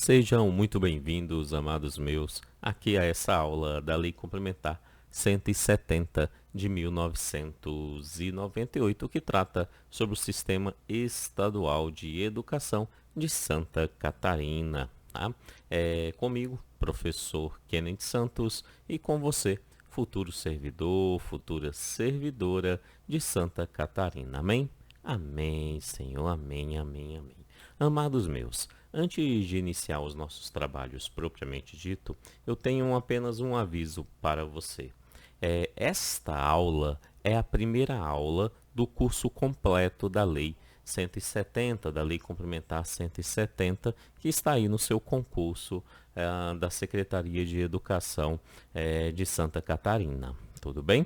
Sejam muito bem-vindos, amados meus, aqui a essa aula da Lei Complementar 170 de 1998, que trata sobre o Sistema Estadual de Educação de Santa Catarina. Tá? Comigo, professor Kenneth Santos, e com você, futuro servidor, futura servidora de Santa Catarina. Amém? Amém, Senhor. Amém, amém, amém. Amados meus, antes de iniciar os nossos trabalhos propriamente dito, eu tenho apenas um aviso para você. Esta aula é a primeira aula do curso completo da Lei 170, da Lei Complementar 170, que está aí no seu concurso da Secretaria de Educação de Santa Catarina. Tudo bem?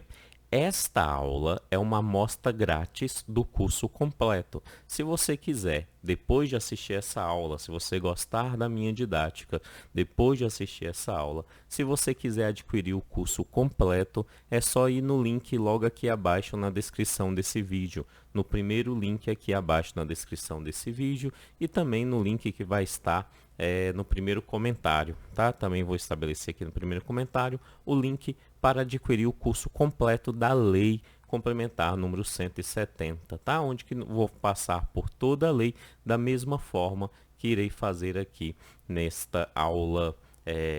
Esta aula é uma amostra grátis do curso completo. Se você quiser, depois de assistir essa aula, se você gostar da minha didática, depois de assistir essa aula, se você quiser adquirir o curso completo, é só ir no link logo aqui abaixo na descrição desse vídeo. No primeiro link aqui abaixo na descrição desse vídeo e também no link que vai estar no primeiro comentário, tá? Também vou estabelecer aqui no primeiro comentário o link para adquirir o curso completo da Lei Complementar número 170, tá? Onde que vou passar por toda a lei da mesma forma que irei fazer aqui nesta aula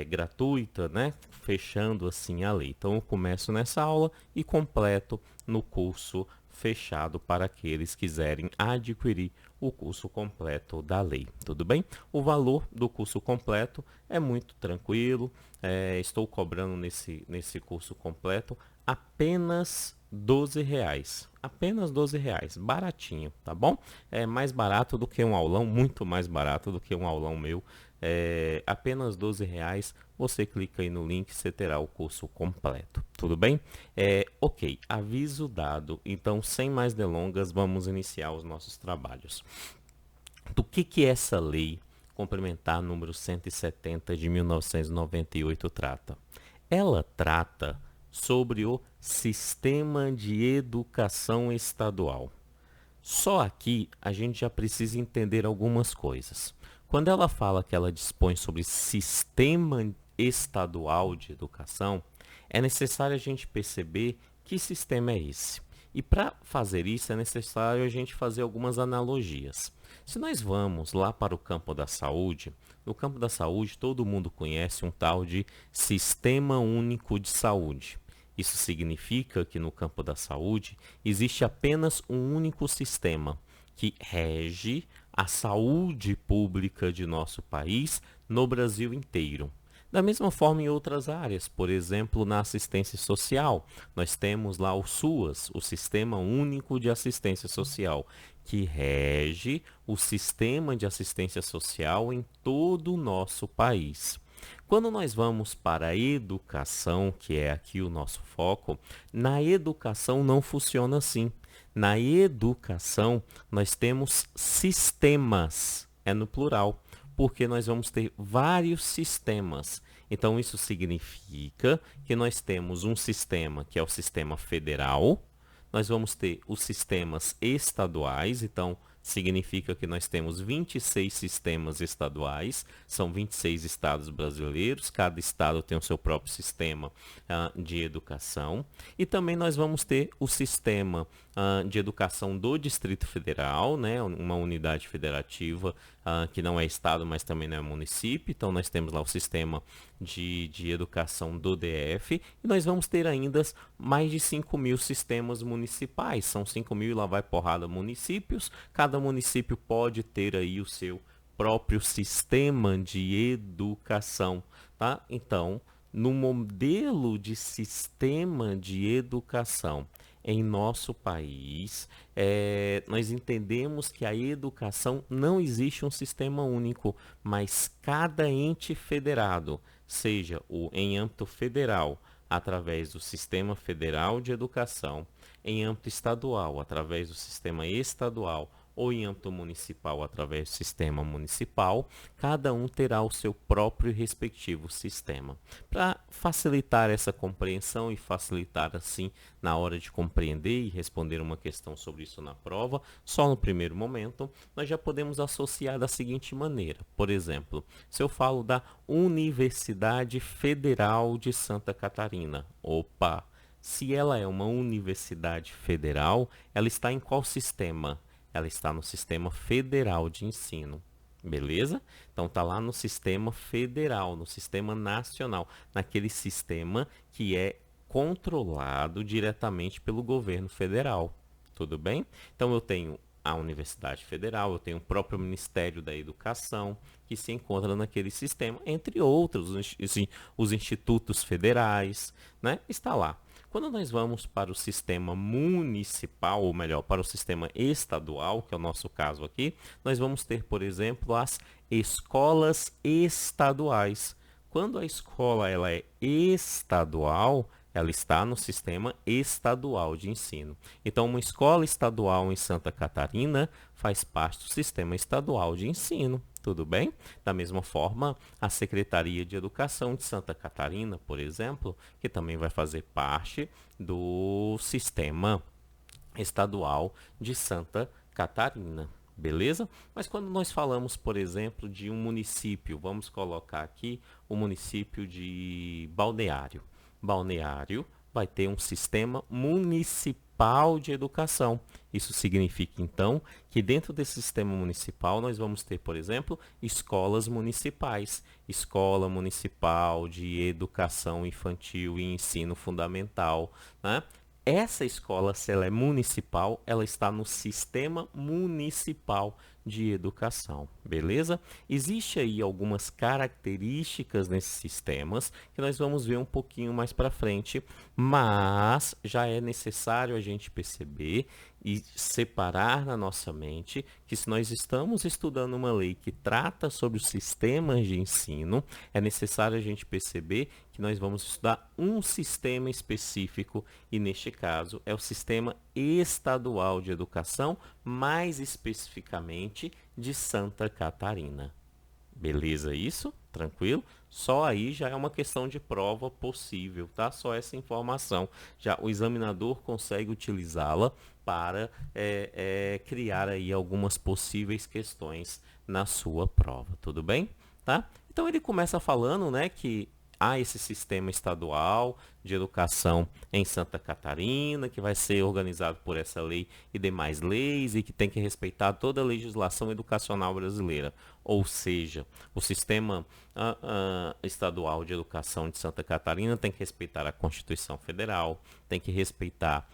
gratuita, né? Fechando assim a lei. Então eu começo nessa aula e completo no curso fechado para aqueles que quiserem adquirir o curso completo da lei, tudo bem? O valor do curso completo é muito tranquilo, estou cobrando nesse curso completo apenas R$ 12, apenas R$ 12, baratinho, tá bom? É mais barato do que um aulão, muito mais barato do que um aulão meu, apenas R$ 12, você clica aí no link, você terá o curso completo, tudo bem? Ok, aviso dado, então sem mais delongas, vamos iniciar os nossos trabalhos. Do que essa lei complementar número 170 de 1998 trata? Ela trata sobre o Sistema de Educação Estadual. Só aqui a gente já precisa entender algumas coisas. Quando ela fala que ela dispõe sobre Sistema Estadual de Educação, é necessário a gente perceber que sistema é esse. E para fazer isso é necessário a gente fazer algumas analogias. Se nós vamos lá para o campo da saúde, no campo da saúde todo mundo conhece um tal de Sistema Único de Saúde. Isso significa que no campo da saúde existe apenas um único sistema que rege a saúde pública de nosso país no Brasil inteiro. Da mesma forma em outras áreas, por exemplo, na assistência social, nós temos lá o SUAS, o Sistema Único de Assistência Social, que rege o sistema de assistência social em todo o nosso país. Quando nós vamos para a educação, que é aqui o nosso foco, na educação não funciona assim. Na educação, nós temos sistemas, é no plural, porque nós vamos ter vários sistemas. Então, isso significa que nós temos um sistema que é o sistema federal, nós vamos ter os sistemas estaduais, então significa que nós temos 26 sistemas estaduais, são 26 estados brasileiros, cada estado tem o seu próprio sistema de educação. E também nós vamos ter o sistema de educação do Distrito Federal, né, uma unidade federativa que não é estado, mas também não é município. Então nós temos lá o sistema de educação do DF, e nós vamos ter ainda mais de 5.000 sistemas municipais, são 5.000 e lá vai porrada municípios, cada município pode ter aí o seu próprio sistema de educação, tá? Então, no modelo de sistema de educação em nosso país, nós entendemos que a educação não existe um sistema único, mas cada ente federado, seja em âmbito federal, através do Sistema Federal de Educação, em âmbito estadual, através do Sistema Estadual, ou em âmbito municipal através do sistema municipal, cada um terá o seu próprio e respectivo sistema. Para facilitar essa compreensão e facilitar assim na hora de compreender e responder uma questão sobre isso na prova, só no primeiro momento, nós já podemos associar da seguinte maneira. Por exemplo, se eu falo da Universidade Federal de Santa Catarina, opa, se ela é uma universidade federal, ela está em qual sistema? Ela está no sistema federal de ensino. Beleza? Então está lá no sistema federal, no sistema nacional, naquele sistema que é controlado diretamente pelo governo federal. Tudo bem? Então eu tenho a Universidade Federal, eu tenho o próprio Ministério da Educação, que se encontra naquele sistema, entre outros, os institutos federais, né? Está lá. Quando nós vamos para o sistema municipal, ou melhor, para o sistema estadual, que é o nosso caso aqui, nós vamos ter, por exemplo, as escolas estaduais. Quando a escola ela é estadual, ela está no sistema estadual de ensino. Então, uma escola estadual em Santa Catarina faz parte do sistema estadual de ensino. Tudo bem? Da mesma forma, a Secretaria de Educação de Santa Catarina, por exemplo, que também vai fazer parte do sistema estadual de Santa Catarina. Beleza? Mas quando nós falamos, por exemplo, de um município, vamos colocar aqui o município de Balneário. Balneário vai ter um sistema municipal de educação. Isso significa, então, que dentro desse sistema municipal nós vamos ter, por exemplo, escolas municipais. Escola Municipal de Educação Infantil e Ensino Fundamental, né? Essa escola, se ela é municipal, ela está no sistema municipal de educação, beleza? Existe aí algumas características nesses sistemas que nós vamos ver um pouquinho mais para frente, mas já é necessário a gente perceber e separar na nossa mente que se nós estamos estudando uma lei que trata sobre os sistemas de ensino, é necessário a gente perceber que nós vamos estudar um sistema específico e, neste caso, é o sistema estadual de educação, mais especificamente de Santa Catarina. Beleza isso? Tranquilo? Só aí já é uma questão de prova possível, tá? Só essa informação. Já o examinador consegue utilizá-la para criar aí algumas possíveis questões na sua prova, tudo bem? Tá? Então ele começa falando, né, que há esse sistema estadual de educação em Santa Catarina, que vai ser organizado por essa lei e demais leis e que tem que respeitar toda a legislação educacional brasileira. Ou seja, o sistema estadual de educação de Santa Catarina tem que respeitar a Constituição Federal, tem que respeitar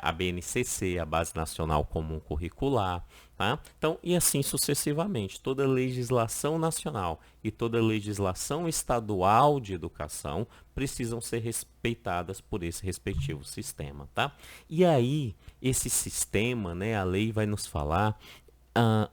a BNCC, a Base Nacional Comum Curricular, tá? Então, e assim sucessivamente, toda legislação nacional e toda legislação estadual de educação precisam ser respeitadas por esse respectivo sistema, tá? E aí, esse sistema, né, a lei vai nos falar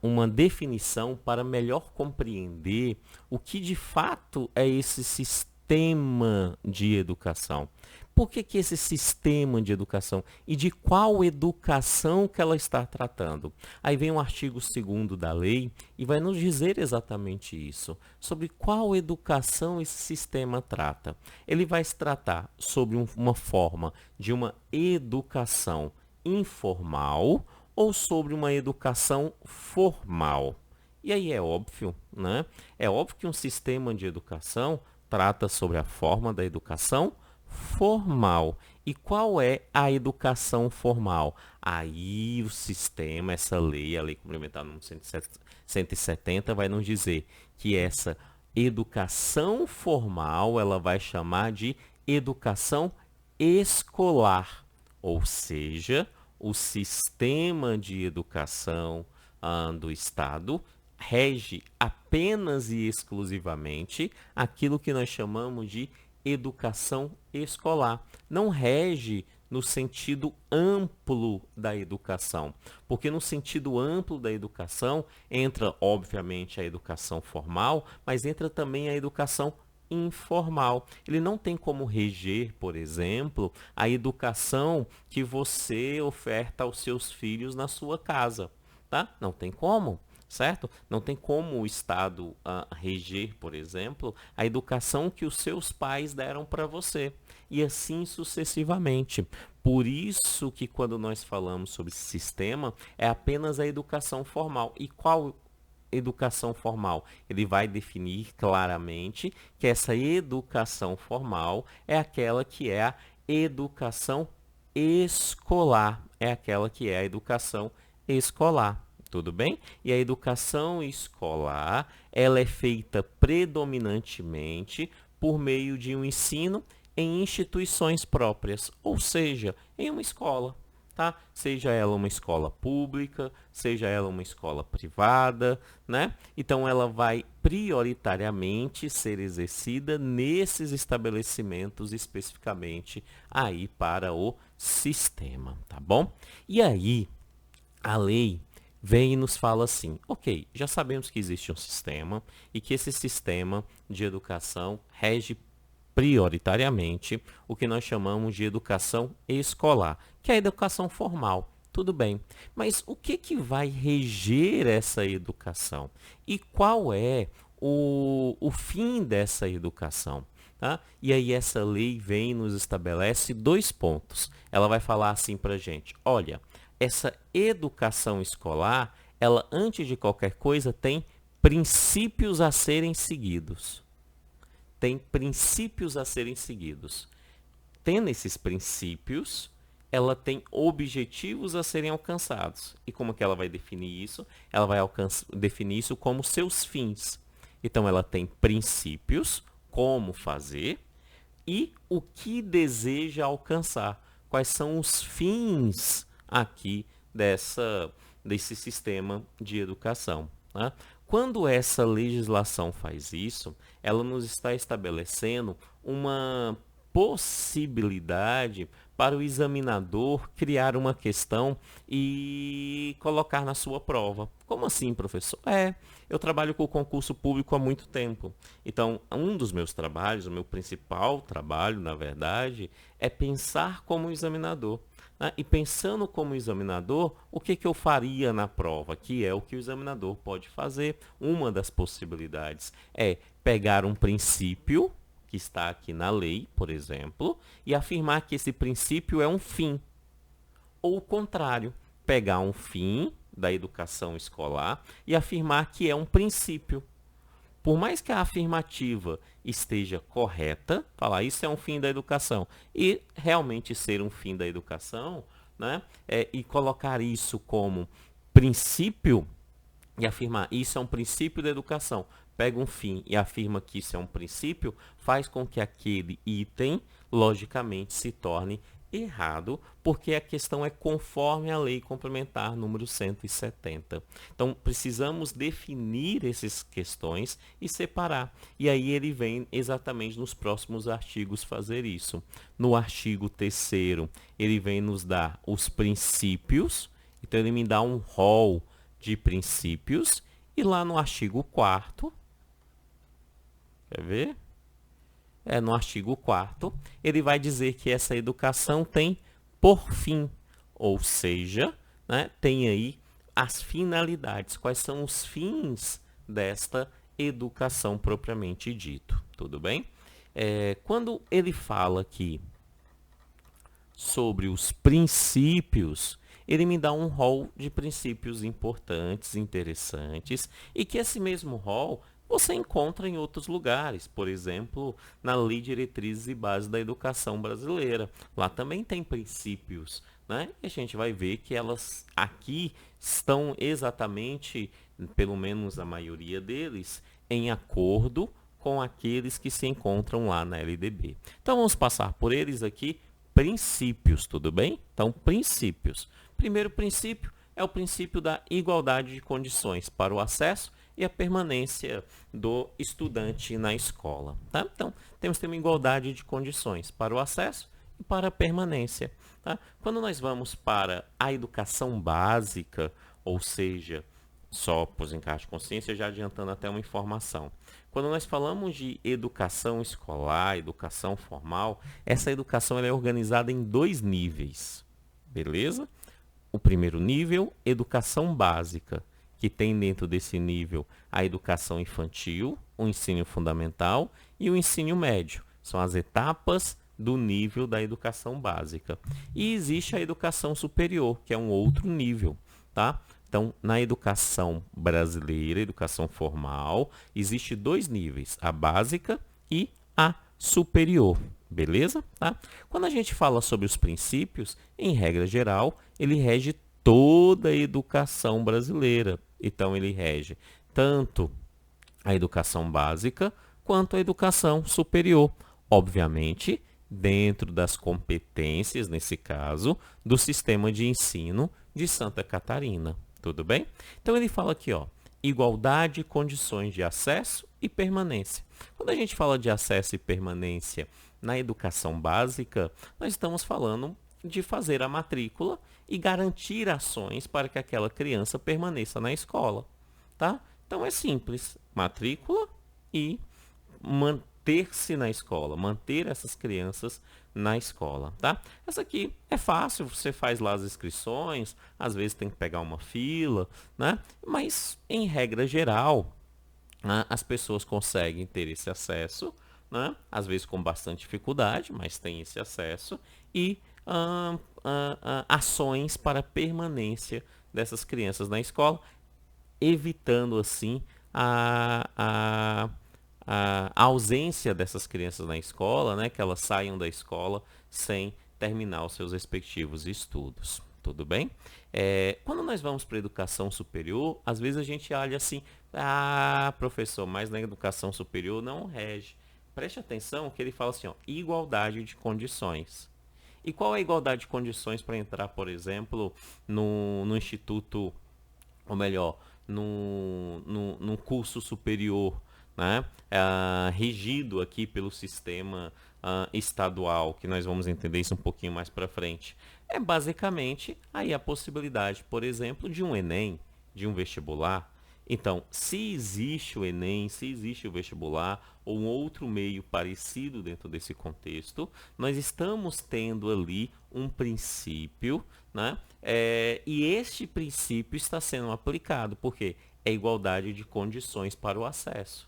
uma definição para melhor compreender o que de fato é esse sistema de educação. Por que esse sistema de educação? E de qual educação que ela está tratando? Aí vem o artigo 2º da lei e vai nos dizer exatamente isso. Sobre qual educação esse sistema trata. Ele vai se tratar sobre uma forma de uma educação informal ou sobre uma educação formal. E aí é óbvio, né? É óbvio que um sistema de educação trata sobre a forma da educação formal. E qual é a educação formal? Aí o sistema, essa lei, a Lei Complementar número 170, vai nos dizer que essa educação formal, ela vai chamar de educação escolar, ou seja, o sistema de educação do Estado rege apenas e exclusivamente aquilo que nós chamamos de educação escolar. Não rege no sentido amplo da educação, porque no sentido amplo da educação entra, obviamente, a educação formal, mas entra também a educação informal. Ele não tem como reger, por exemplo, a educação que você oferta aos seus filhos na sua casa. tá? Não tem como, certo? Não tem como o Estado reger, por exemplo, a educação que os seus pais deram para você. E assim sucessivamente. Por isso que quando nós falamos sobre sistema, é apenas a educação formal. E qual educação formal? Ele vai definir claramente que essa educação formal é aquela que é a educação escolar. É aquela que é a educação escolar. Tudo bem? E a educação escolar, ela é feita predominantemente por meio de um ensino em instituições próprias, ou seja, em uma escola. Tá? Seja ela uma escola pública, seja ela uma escola privada, né? Então ela vai prioritariamente ser exercida nesses estabelecimentos especificamente aí para o sistema, tá bom? E aí a lei vem e nos fala assim, ok, já sabemos que existe um sistema e que esse sistema de educação rege prioritariamente o que nós chamamos de educação escolar, que é a educação formal. Tudo bem, mas o que vai reger essa educação? E qual é o fim dessa educação? Tá? E aí essa lei vem e nos estabelece 2 pontos. Ela vai falar assim para a gente, olha, essa educação escolar, ela antes de qualquer coisa tem princípios a serem seguidos. Tem princípios a serem seguidos. Tendo esses princípios, ela tem objetivos a serem alcançados. E como que ela vai definir isso? Ela vai definir isso como seus fins. Então, ela tem princípios, como fazer, e o que deseja alcançar. Quais são os fins aqui desse sistema de educação. Tá? Quando essa legislação faz isso, ela nos está estabelecendo uma possibilidade para o examinador criar uma questão e colocar na sua prova. Como assim, professor? Eu trabalho com o concurso público há muito tempo. Então, um dos meus trabalhos, o meu principal trabalho, na verdade, é pensar como examinador. E pensando como examinador, o que eu faria na prova? Que é o que o examinador pode fazer. Uma das possibilidades é pegar um princípio que está aqui na lei, por exemplo, e afirmar que esse princípio é um fim. Ou o contrário, pegar um fim da educação escolar e afirmar que é um princípio. Por mais que a afirmativa esteja correta, falar isso é um fim da educação, e realmente ser um fim da educação, né, e colocar isso como princípio, e afirmar isso é um princípio da educação, pega um fim e afirma que isso é um princípio, faz com que aquele item, logicamente, se torne errado, porque a questão é conforme a lei complementar número 170. Então, precisamos definir essas questões e separar. E aí ele vem exatamente nos próximos artigos fazer isso. No artigo 3º, ele vem nos dar os princípios, então ele me dá um rol de princípios, e lá no artigo 4º, quer ver? No artigo 4º, ele vai dizer que essa educação tem por fim, ou seja, né, tem aí as finalidades, quais são os fins desta educação propriamente dito, tudo bem? Quando ele fala aqui sobre os princípios, ele me dá um rol de princípios importantes, interessantes, e que esse mesmo rol você encontra em outros lugares, por exemplo, na Lei de Diretrizes e Bases da Educação Brasileira. Lá também tem princípios, né? E a gente vai ver que elas aqui estão exatamente, pelo menos a maioria deles, em acordo com aqueles que se encontram lá na LDB. Então vamos passar por eles aqui, princípios, tudo bem? Então, princípios. Primeiro princípio é o princípio da igualdade de condições para o acesso e a permanência do estudante na escola. Tá? Então, temos que ter uma igualdade de condições para o acesso e para a permanência. Tá? Quando nós vamos para a educação básica, ou seja, só por encaixe de consciência, já adiantando até uma informação. Quando nós falamos de educação escolar, educação formal, essa educação ela é organizada em 2 níveis, beleza? o primeiro nível, educação básica, que tem dentro desse nível a educação infantil, o ensino fundamental e o ensino médio. São as etapas do nível da educação básica. E existe a educação superior, que é um outro nível, tá? Então, na educação brasileira, educação formal, existe dois níveis, a básica e a superior, beleza? Tá? Quando a gente fala sobre os princípios, em regra geral, ele rege toda a educação brasileira. Então, ele rege tanto a educação básica quanto a educação superior. Obviamente, dentro das competências, nesse caso, do sistema de ensino de Santa Catarina. Tudo bem? Então, ele fala aqui, ó, igualdade de condições de acesso e permanência. Quando a gente fala de acesso e permanência na educação básica, nós estamos falando de fazer a matrícula e garantir ações para que aquela criança permaneça na escola, tá? Então é simples, matrícula e manter-se na escola, manter essas crianças na escola, tá? Essa aqui é fácil, você faz lá as inscrições, às vezes tem que pegar uma fila, né? Mas, em regra geral, né, as pessoas conseguem ter esse acesso, né? Às vezes com bastante dificuldade, mas tem esse acesso, e ações para permanência dessas crianças na escola, evitando assim a ausência dessas crianças na escola, né, que elas saiam da escola sem terminar os seus respectivos estudos. Tudo bem? Quando nós vamos para a educação superior, às vezes a gente olha assim, professor, mas na educação superior não rege. Preste atenção que ele fala assim, ó, igualdade de condições. E qual é a igualdade de condições para entrar, por exemplo, no instituto, ou melhor, num curso superior, né? Regido aqui pelo sistema estadual, que nós vamos entender isso um pouquinho mais para frente. É basicamente aí a possibilidade, por exemplo, de um Enem, de um vestibular. Então, se existe o Enem, se existe o vestibular ou um outro meio parecido dentro desse contexto, nós estamos tendo ali um princípio, né? E este princípio está sendo aplicado, porque é igualdade de condições para o acesso.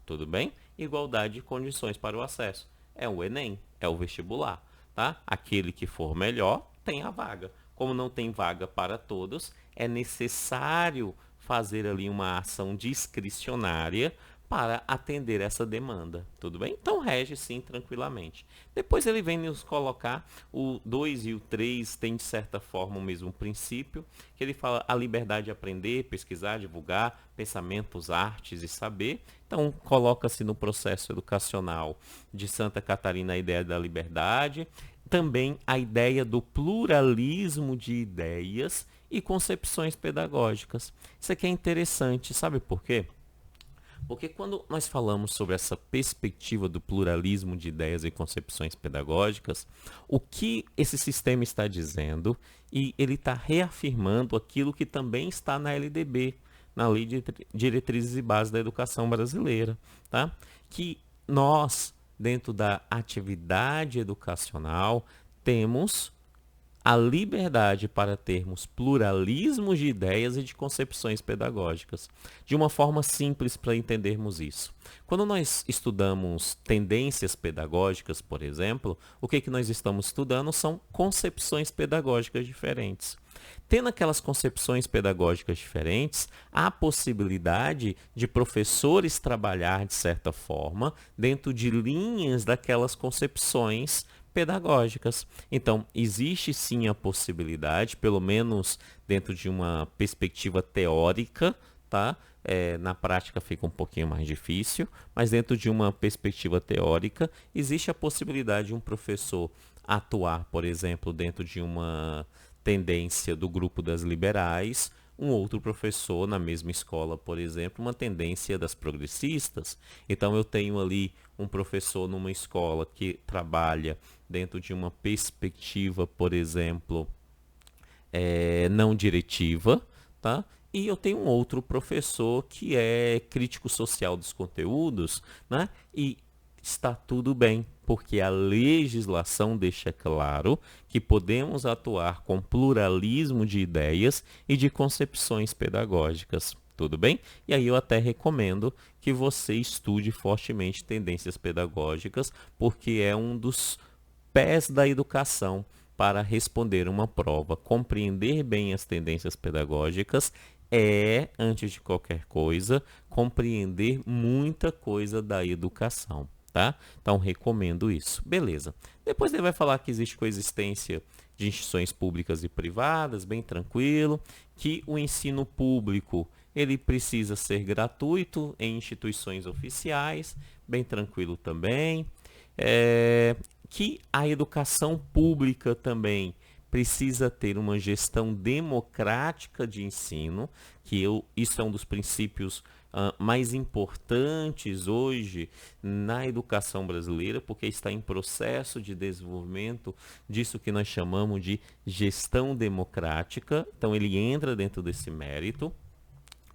Tudo bem? Igualdade de condições para o acesso. É o Enem, é o vestibular, tá? Aquele que for melhor tem a vaga. Como não tem vaga para todos, é necessário fazer ali uma ação discricionária para atender essa demanda, tudo bem? Então rege sim tranquilamente. Depois ele vem nos colocar o 2 e o 3 tem de certa forma o mesmo princípio, que ele fala a liberdade de aprender, pesquisar, divulgar, pensamentos, artes e saber. Então coloca-se no processo educacional de Santa Catarina a ideia da liberdade, também a ideia do pluralismo de ideias e concepções pedagógicas. Isso aqui é interessante, sabe por quê? Porque quando nós falamos sobre essa perspectiva do pluralismo de ideias e concepções pedagógicas, o que esse sistema está dizendo, e ele está reafirmando aquilo que também está na LDB, na Lei de Diretrizes e Bases da Educação Brasileira, tá? Que nós, dentro da atividade educacional, temos a liberdade para termos pluralismo de ideias e de concepções pedagógicas. De uma forma simples para entendermos isso. Quando nós estudamos tendências pedagógicas, por exemplo, o que nós estamos estudando são concepções pedagógicas diferentes. Tendo aquelas concepções pedagógicas diferentes, há a possibilidade de professores trabalhar de certa forma dentro de linhas daquelas concepções pedagógicas. Então, existe sim a possibilidade, pelo menos dentro de uma perspectiva teórica, tá? Na prática fica um pouquinho mais difícil, mas dentro de uma perspectiva teórica, existe a possibilidade de um professor atuar, por exemplo, dentro de uma tendência do grupo das liberais, um outro professor na mesma escola, por exemplo, uma tendência das progressistas. Então, eu tenho ali um professor numa escola que trabalha dentro de uma perspectiva, por exemplo, não diretiva, tá? E eu tenho um outro professor que é crítico social dos conteúdos, né? E está tudo bem, porque a legislação deixa claro que podemos atuar com pluralismo de ideias e de concepções pedagógicas. Tudo bem? E aí eu até recomendo que você estude fortemente tendências pedagógicas, porque é um dos pés da educação para responder uma prova. Compreender bem as tendências pedagógicas é, antes de qualquer coisa, compreender muita coisa da educação, tá? Então, recomendo isso. Beleza. Depois ele vai falar que existe coexistência de instituições públicas e privadas, bem tranquilo, que o ensino público ele precisa ser gratuito em instituições oficiais, bem tranquilo também. Que a educação pública também precisa ter uma gestão democrática de ensino, isso é um dos princípios mais importantes hoje na educação brasileira, porque está em processo de desenvolvimento disso que nós chamamos de gestão democrática. Então, ele entra dentro desse mérito.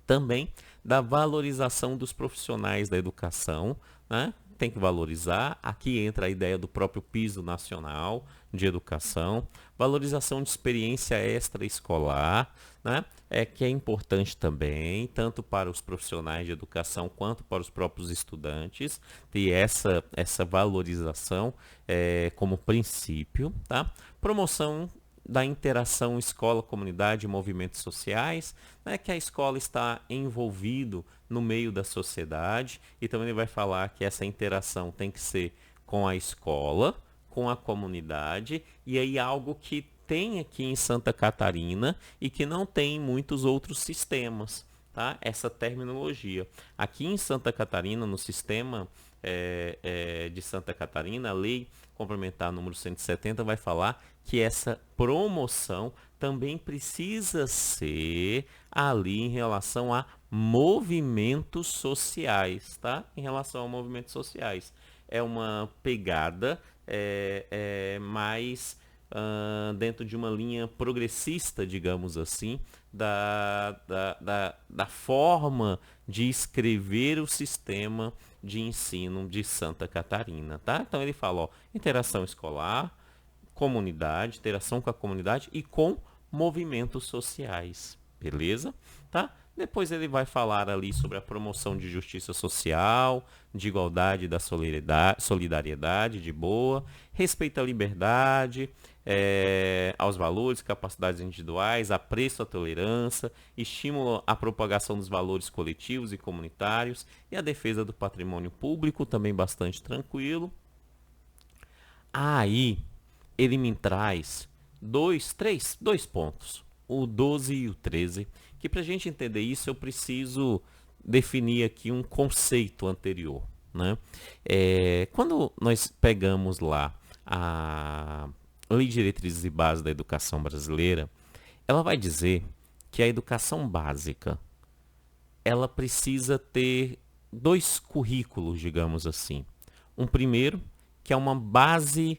Também da valorização dos profissionais da educação, né? Tem que valorizar. Aqui entra a ideia do próprio piso nacional de educação, valorização de experiência extraescolar, né? Que é importante também, tanto para os profissionais de educação quanto para os próprios estudantes, ter essa valorização como princípio, tá? Promoção da interação escola-comunidade e movimentos sociais, né, que a escola está envolvido no meio da sociedade, e também ele vai falar que essa interação tem que ser com a escola, com a comunidade, e aí algo que tem aqui em Santa Catarina e que não tem em muitos outros sistemas, tá? Essa terminologia. Aqui em Santa Catarina, no sistema de Santa Catarina, a lei complementar número 170 vai falar que essa promoção também precisa ser ali em relação a movimentos sociais, tá? Em relação a movimentos sociais. É uma pegada mais dentro de uma linha progressista, digamos assim, da forma de escrever o sistema de ensino de Santa Catarina, tá? Então ele fala, ó, interação escolar, comunidade, interação com a comunidade e com movimentos sociais, beleza? Tá? Depois ele vai falar ali sobre a promoção de justiça social, de igualdade e da solidariedade, de boa, respeito à liberdade, aos valores, capacidades individuais, apreço à tolerância, estímulo à propagação dos valores coletivos e comunitários e a defesa do patrimônio público, também bastante tranquilo. Aí, ele me traz dois pontos, o 12 e o 13, que para a gente entender isso eu preciso definir aqui um conceito anterior, né? Quando nós pegamos lá a Lei de Diretrizes e Bases da Educação Brasileira, ela vai dizer que a educação básica, ela precisa ter dois currículos, digamos assim. Um primeiro, que é uma base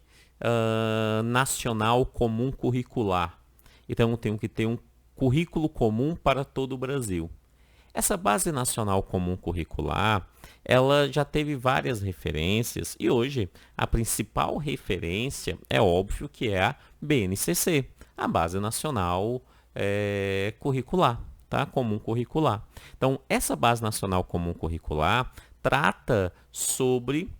nacional comum curricular. Então, eu tenho que ter um currículo comum para todo o Brasil. Essa base nacional comum curricular, ela já teve várias referências e hoje a principal referência é óbvio que é a BNCC, a Base Nacional Curricular, tá? Comum curricular. Então, essa Base Nacional Comum Curricular trata sobre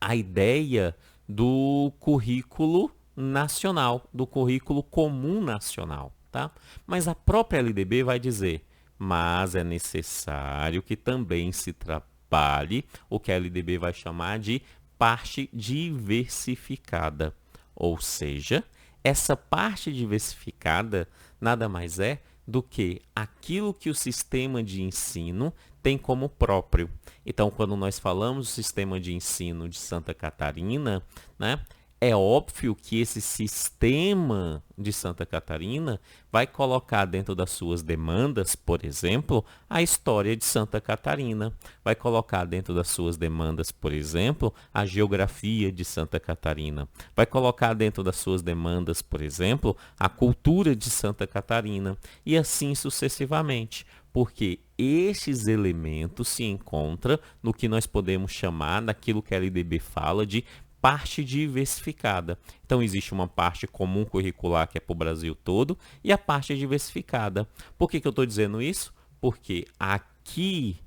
a ideia do currículo nacional, do currículo comum nacional, tá? Mas a própria LDB vai dizer, mas é necessário que também se trabalhe o que a LDB vai chamar de parte diversificada. Ou seja, essa parte diversificada nada mais é do que aquilo que o sistema de ensino tem como próprio. Então, quando nós falamos do sistema de ensino de Santa Catarina, né, é óbvio que esse sistema de Santa Catarina vai colocar dentro das suas demandas, por exemplo, a história de Santa Catarina. Vai colocar dentro das suas demandas, por exemplo, a geografia de Santa Catarina. Vai colocar dentro das suas demandas, por exemplo, a cultura de Santa Catarina. E assim sucessivamente. Porque estes elementos se encontram no que nós podemos chamar, daquilo que a LDB fala, de parte diversificada. Então, existe uma parte comum curricular que é para o Brasil todo e a parte diversificada. Por que eu estou dizendo isso? Porque aqui,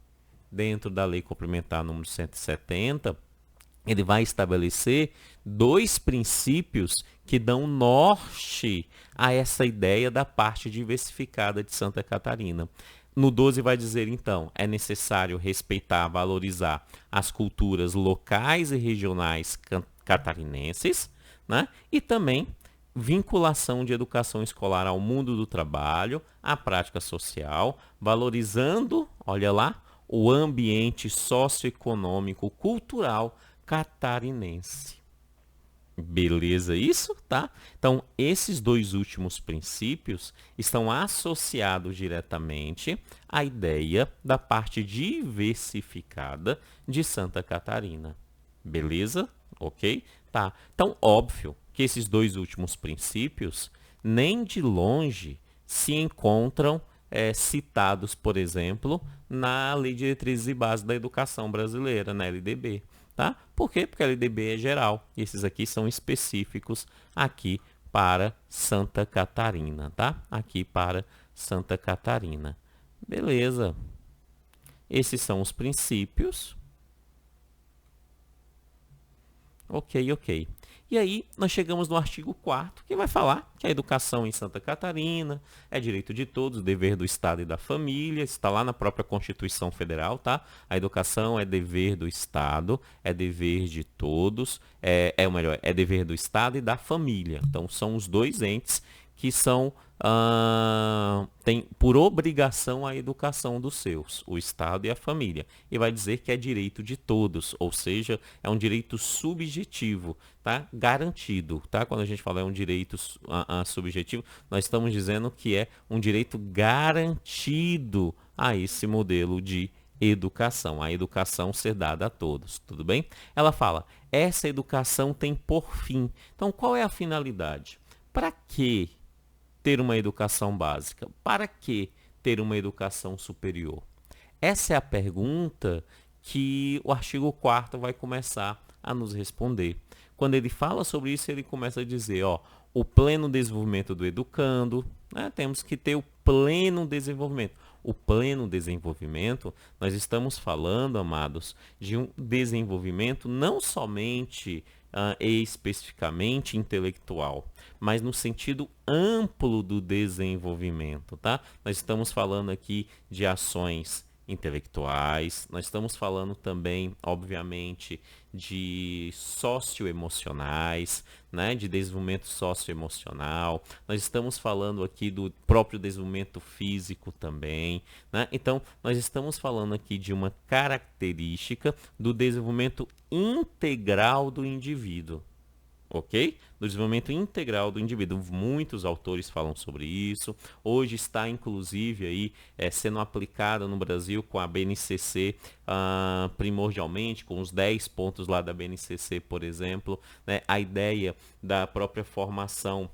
dentro da Lei Complementar número 170, ele vai estabelecer 2 princípios que dão norte a essa ideia da parte diversificada de Santa Catarina. No 12 vai dizer, então, é necessário respeitar, valorizar as culturas locais e regionais catarinenses, né? E também vinculação de educação escolar ao mundo do trabalho, à prática social, valorizando, olha lá, o ambiente socioeconômico, cultural catarinense. Beleza isso, tá? Então, esses 2 últimos princípios estão associados diretamente à ideia da parte diversificada de Santa Catarina. Beleza? Ok? Tá. Então, óbvio que esses 2 últimos princípios nem de longe se encontram citados, por exemplo, na Lei de Diretrizes e Bases da Educação Brasileira, na LDB. Tá? Por quê? Porque a LDB é geral e esses aqui são específicos aqui para Santa Catarina, tá? Aqui para Santa Catarina. Beleza. Esses são os princípios. Ok. E aí, nós chegamos no artigo 4º, que vai falar que a educação em Santa Catarina é direito de todos, dever do Estado e da família, está lá na própria Constituição Federal, tá? A educação é dever do Estado, é dever de todos, é dever do Estado e da família. Então, são os 2 entes que são tem por obrigação a educação dos seus, o Estado e a família. E vai dizer que é direito de todos, ou seja, é um direito subjetivo, tá? Garantido, tá? Quando a gente fala é um direito subjetivo, nós estamos dizendo que é um direito garantido a esse modelo de educação, a educação ser dada a todos, tudo bem? Ela fala, essa educação tem por fim. Então, qual é a finalidade? Para que ter uma educação básica? Para que ter uma educação superior? Essa é a pergunta que o artigo 4º vai começar a nos responder. Quando ele fala sobre isso, ele começa a dizer, ó, o pleno desenvolvimento do educando, né? Temos que ter o pleno desenvolvimento. O pleno desenvolvimento, nós estamos falando, amados, de um desenvolvimento não somente especificamente intelectual, mas no sentido amplo do desenvolvimento, tá? Nós estamos falando aqui de ações intelectuais, nós estamos falando também, obviamente, de socioemocionais, né, de desenvolvimento socioemocional, nós estamos falando aqui do próprio desenvolvimento físico também, né? Então, nós estamos falando aqui de uma característica do desenvolvimento integral do indivíduo. Ok? Do desenvolvimento integral do indivíduo. Muitos autores falam sobre isso. Hoje está, inclusive, aí, sendo aplicada no Brasil com a BNCC, primordialmente, com os 10 pontos lá da BNCC, por exemplo, né? A ideia da própria formação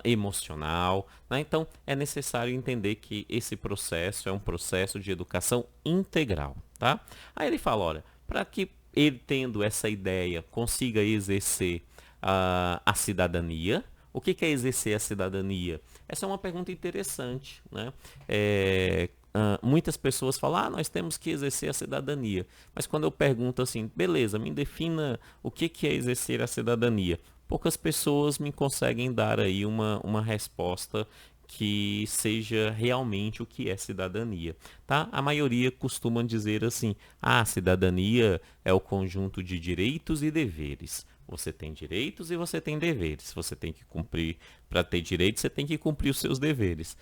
emocional, né? Então, é necessário entender que esse processo é um processo de educação integral, tá? Aí ele fala, olha, para que ele, tendo essa ideia, consiga exercer a cidadania. O que é exercer a cidadania? Essa é uma pergunta interessante, né? Muitas pessoas falam, nós temos que exercer a cidadania. Mas quando eu pergunto assim, beleza, me defina o que é exercer a cidadania, poucas pessoas me conseguem dar aí uma resposta que seja realmente o que é cidadania, tá? A maioria costuma dizer assim, cidadania é o conjunto de direitos e deveres. Você tem direitos e você tem deveres. Você tem que cumprir, para ter direitos, você tem que cumprir os seus deveres.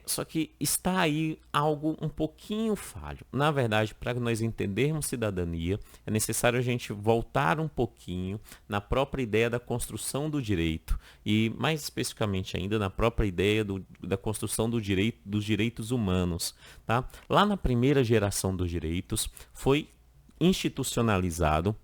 Só que está aí algo um pouquinho falho. Na verdade, para nós entendermos cidadania, é necessário a gente voltar um pouquinho na própria ideia da construção do direito e, mais especificamente ainda, na própria ideia da construção dos direitos humanos. Tá? Lá na primeira geração dos direitos, foi institucionalizado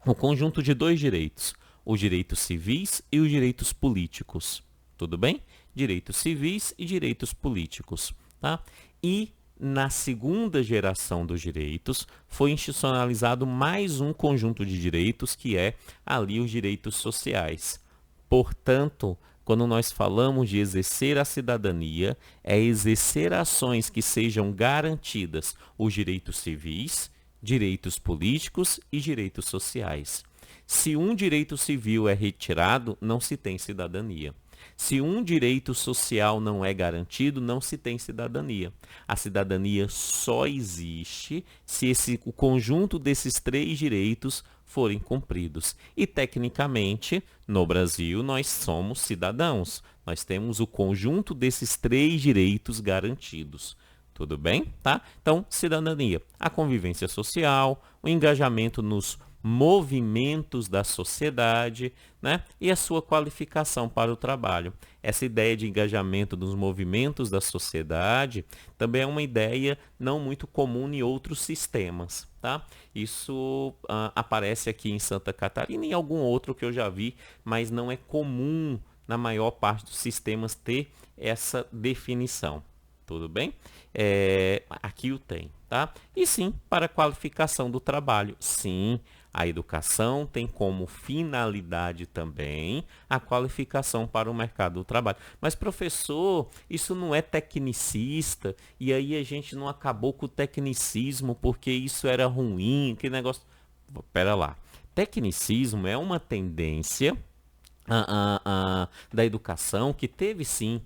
um conjunto de 2 direitos, os direitos civis e os direitos políticos. Tudo bem? direitos civis e direitos políticos, tá? E na segunda geração dos direitos, foi institucionalizado mais um conjunto de direitos, que é ali os direitos sociais. Portanto, quando nós falamos de exercer a cidadania, é exercer ações que sejam garantidas os direitos civis, direitos políticos e direitos sociais. Se um direito civil é retirado, não se tem cidadania. Se um direito social não é garantido, não se tem cidadania. A cidadania só existe se o conjunto desses três direitos forem cumpridos. E, tecnicamente, no Brasil, nós somos cidadãos. Nós temos o conjunto desses três direitos garantidos. Tudo bem? Tá? Então, cidadania, a convivência social, o engajamento nos movimentos da sociedade, né? E a sua qualificação para o trabalho. Essa ideia de engajamento nos movimentos da sociedade também é uma ideia não muito comum em outros sistemas, tá? Isso aparece aqui em Santa Catarina e em algum outro que eu já vi, mas não é comum na maior parte dos sistemas ter essa definição. Tudo bem? Aqui o tem, tá? E sim, para a qualificação do trabalho. Sim, a educação tem como finalidade também a qualificação para o mercado do trabalho. Mas, professor, isso não é tecnicista, e aí a gente não acabou com o tecnicismo porque isso era ruim, que negócio... Pera lá. Tecnicismo é uma tendência da educação que teve sim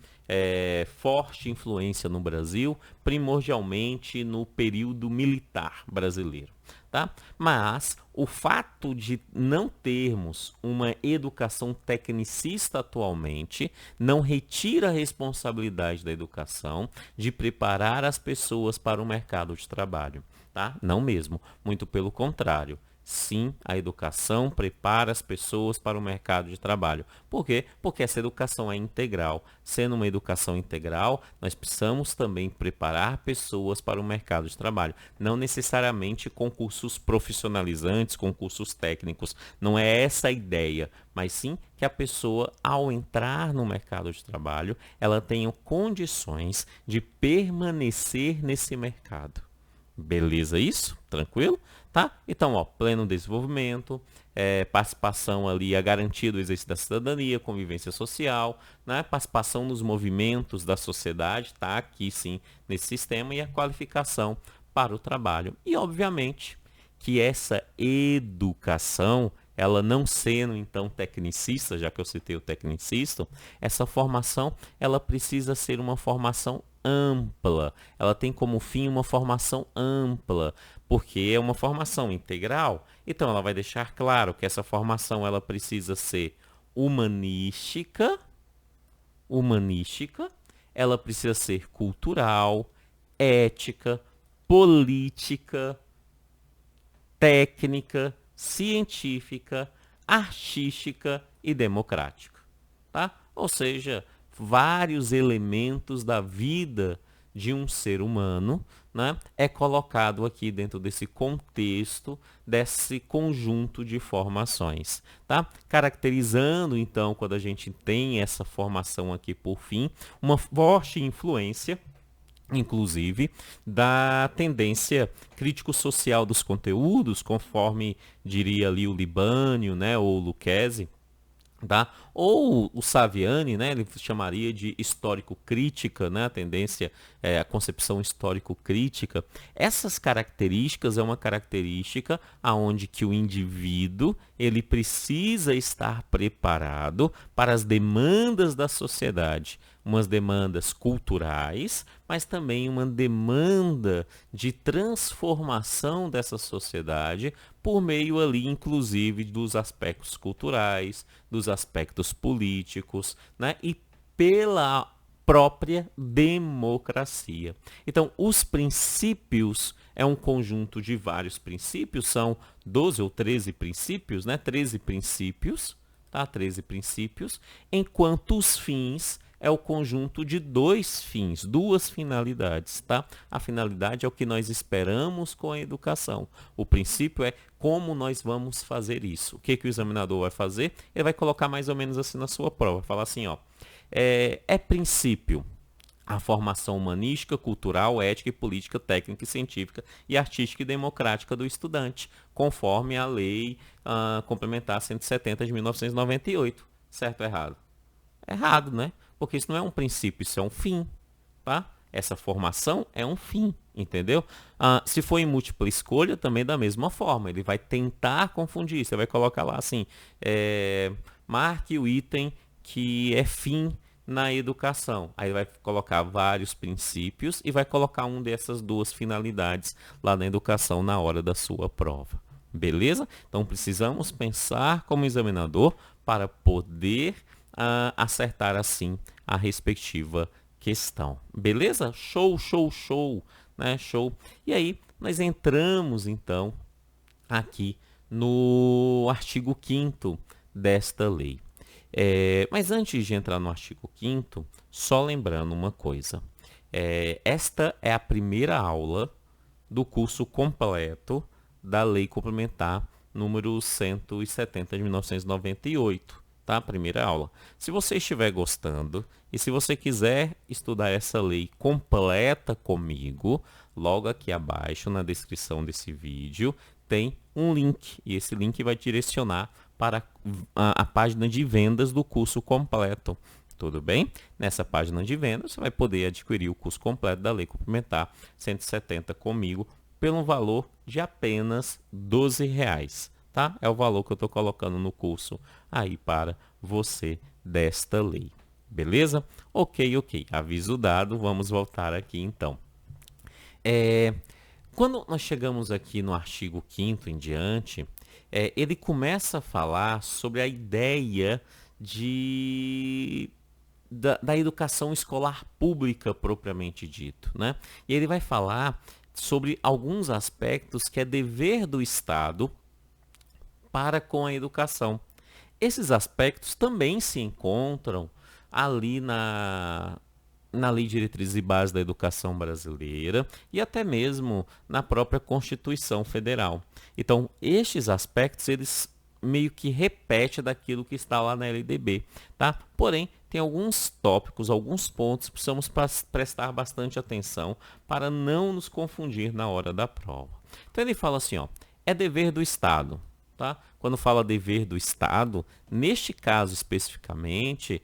forte influência no Brasil, primordialmente no período militar brasileiro. Tá? Mas o fato de não termos uma educação tecnicista atualmente não retira a responsabilidade da educação de preparar as pessoas para o mercado de trabalho. Tá? Não mesmo, muito pelo contrário. Sim, a educação prepara as pessoas para o mercado de trabalho. Por quê? Porque essa educação é integral. Sendo uma educação integral, nós precisamos também preparar pessoas para o mercado de trabalho. Não necessariamente com cursos profissionalizantes, com cursos técnicos. Não é essa a ideia, mas sim que a pessoa, ao entrar no mercado de trabalho, ela tenha condições de permanecer nesse mercado. Beleza isso? Tranquilo? Tá? Então, ó, pleno desenvolvimento, participação ali, a garantia do exercício da cidadania, convivência social, né? Participação nos movimentos da sociedade, tá? Aqui sim, nesse sistema, e a qualificação para o trabalho. E, obviamente, que essa educação, ela não sendo então tecnicista, já que eu citei o tecnicista, essa formação, ela precisa ser uma formação ampla. Ela tem como fim uma formação ampla, porque é uma formação integral. Então ela vai deixar claro que essa formação ela precisa ser humanística, ela precisa ser cultural, ética, política, técnica, científica, artística e democrática, tá? Ou seja, vários elementos da vida de um ser humano, né, é colocado aqui dentro desse contexto, desse conjunto de formações, tá? Caracterizando, então, quando a gente tem essa formação aqui por fim, uma forte influência, inclusive, da tendência crítico-social dos conteúdos, conforme diria ali o Libânio, né, ou o Lucchesi, tá? Ou o Saviani, né, ele chamaria de histórico-crítica, né, a tendência, a concepção histórico-crítica. Essas características é uma característica aonde que o indivíduo ele precisa estar preparado para as demandas da sociedade, umas demandas culturais, mas também uma demanda de transformação dessa sociedade por meio ali, inclusive, dos aspectos culturais, dos aspectos políticos, né? E pela própria democracia. Então, os princípios é um conjunto de vários princípios, são 12 ou 13 princípios, né? 13 princípios, tá? 13 princípios, enquanto os fins é o conjunto de dois fins, duas finalidades, tá? A finalidade é o que nós esperamos com a educação. O princípio é como nós vamos fazer isso. O que que o examinador vai fazer? Ele vai colocar mais ou menos assim na sua prova, vai falar assim, ó, é princípio a formação humanística, cultural, ética e política, técnica e científica e artística e democrática do estudante, conforme a Lei Complementar 170 de 1998. Certo ou errado? Errado, né? Porque isso não é um princípio, isso é um fim, tá? Essa formação é um fim, entendeu? Se for em múltipla escolha, também da mesma forma. Ele vai tentar confundir. Você vai colocar lá assim, marque o item que é fim na educação. Aí vai colocar vários princípios e vai colocar um dessas duas finalidades lá na educação na hora da sua prova. Beleza? Então precisamos pensar como examinador para poder acertar assim a respectiva questão. Beleza? Show, show, show, né? Show. E aí nós entramos então aqui no artigo 5º desta lei. Mas antes de entrar no artigo 5º, só lembrando uma coisa. Esta é a primeira aula do curso completo da Lei Complementar número 170 de 1998, tá? Primeira aula. Se você estiver gostando e se você quiser estudar essa lei completa comigo, logo aqui abaixo na descrição desse vídeo tem um link e esse link vai direcionar para a página de vendas do curso completo. Tudo bem? Nessa página de vendas você vai poder adquirir o curso completo da Lei Complementar 170 comigo pelo valor de apenas R$ 12, tá? É o valor que eu estou colocando no curso aí para você desta lei. Beleza? Ok, ok. Aviso dado, vamos voltar aqui então. Quando nós chegamos aqui no artigo 5º em diante, ele começa a falar sobre a ideia da educação escolar pública propriamente dito, né? E ele vai falar sobre alguns aspectos que é dever do Estado para com a educação. Esses aspectos também se encontram ali na Lei de Diretrizes e Bases da Educação Brasileira e até mesmo na própria Constituição Federal. Então, estes aspectos, eles meio que repetem daquilo que está lá na LDB, tá? Porém, tem alguns tópicos, alguns pontos que precisamos prestar bastante atenção para não nos confundir na hora da prova. Então, ele fala assim, ó, é dever do Estado. Tá? Quando fala dever do Estado, neste caso especificamente,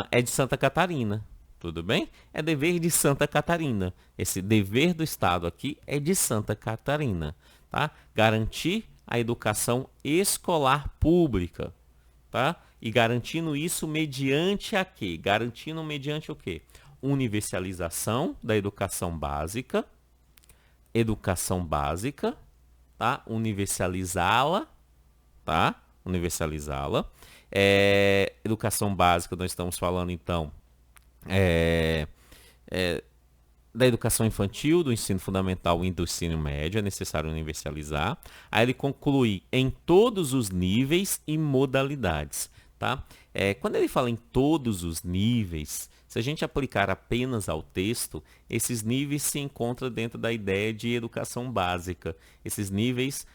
é de Santa Catarina. Tudo bem? É dever de Santa Catarina. Esse dever do Estado aqui é de Santa Catarina. Tá? Garantir a educação escolar pública. Tá? E garantindo isso mediante a quê? Garantindo mediante o quê? Universalização da educação básica. Educação básica. Tá? Universalizá-la. Tá? Universalizá-la. Educação básica, nós estamos falando então da educação infantil, do ensino fundamental e do ensino médio, é necessário universalizar. Aí ele conclui em todos os níveis e modalidades. Tá? Quando ele fala em todos os níveis, se a gente aplicar apenas ao texto, esses níveis se encontram dentro da ideia de educação básica. Esses níveis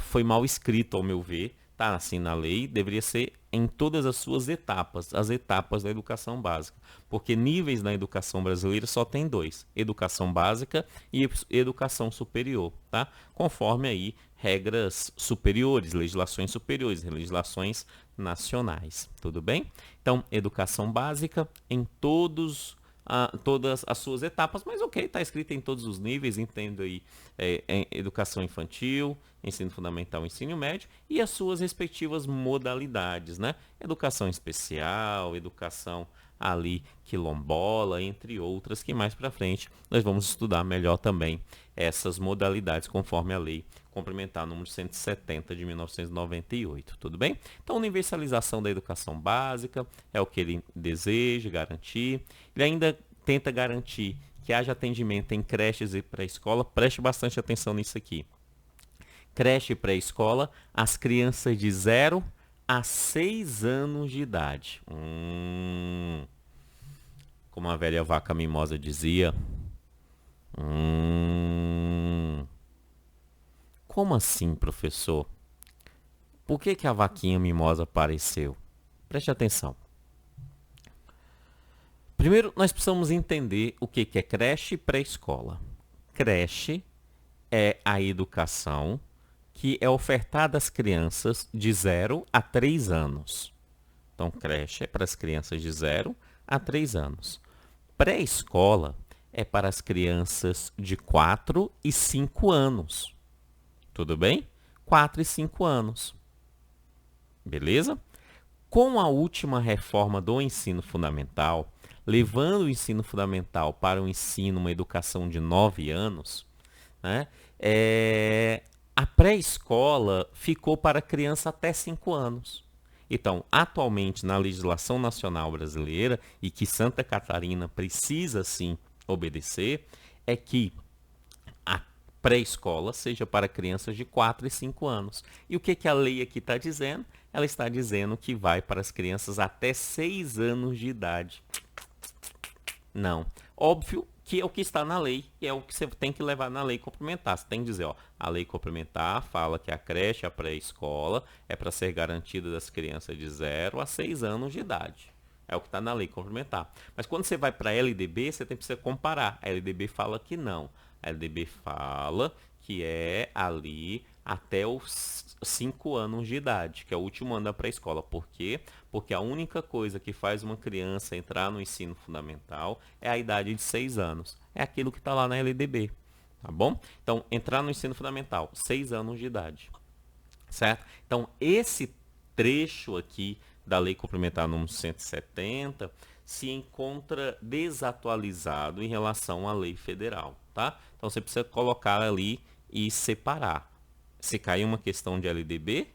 foi mal escrito, ao meu ver, tá assim na lei, deveria ser em todas as suas etapas, as etapas da educação básica. Porque níveis na educação brasileira só tem dois, educação básica e educação superior, tá? Conforme aí regras superiores, legislações nacionais, tudo bem? Então, educação básica em todas as suas etapas, mas ok, está escrito em todos os níveis, entendo aí educação infantil, ensino fundamental, ensino médio e as suas respectivas modalidades, né? Educação especial, educação ali quilombola, entre outras, que mais para frente nós vamos estudar melhor também essas modalidades conforme a lei complementar número 170 de 1998, tudo bem? Então, universalização da educação básica é o que ele deseja garantir. Ele ainda tenta garantir que haja atendimento em creches e pré-escola. Preste bastante atenção nisso aqui. Creche e pré-escola, as crianças de 0 a 6 anos de idade. Como a velha vaca mimosa dizia. Como assim, professor? Por que a vaquinha mimosa apareceu? Preste atenção. Primeiro, nós precisamos entender o que é creche e pré-escola. Creche é a educação que é ofertada às crianças de 0 a 3 anos. Então, creche é para as crianças de 0 a 3 anos. Pré-escola é para as crianças de 4 e 5 anos. Tudo bem? 4 e 5 anos. Beleza? Com a última reforma do ensino fundamental, levando o ensino fundamental para o ensino, uma educação de 9 anos, né, a pré-escola ficou para criança até 5 anos. Então, atualmente, na legislação nacional brasileira, e que Santa Catarina precisa sim obedecer, é que a pré-escola seja para crianças de 4 e 5 anos. E o que a lei aqui está dizendo? Ela está dizendo que vai para as crianças até 6 anos de idade. Não. Óbvio que é o que está na lei, e é o que você tem que levar na lei complementar. Você tem que dizer, ó, a lei complementar fala que a creche, a pré-escola, é para ser garantida das crianças de 0 a 6 anos de idade. É o que está na lei complementar. Mas quando você vai para a LDB, você tem que comparar. A LDB fala que não. A LDB fala que é ali até os 5 anos de idade, que é o último ano da pré-escola. Por quê? Porque a única coisa que faz uma criança entrar no ensino fundamental é a idade de 6 anos. É aquilo que está lá na LDB. Tá bom? Então, entrar no ensino fundamental, 6 anos de idade. Certo? Então, esse trecho aqui da Lei Complementar número 170 se encontra desatualizado em relação à lei federal, tá? Então você precisa colocar ali e separar. Se cair uma questão de LDB,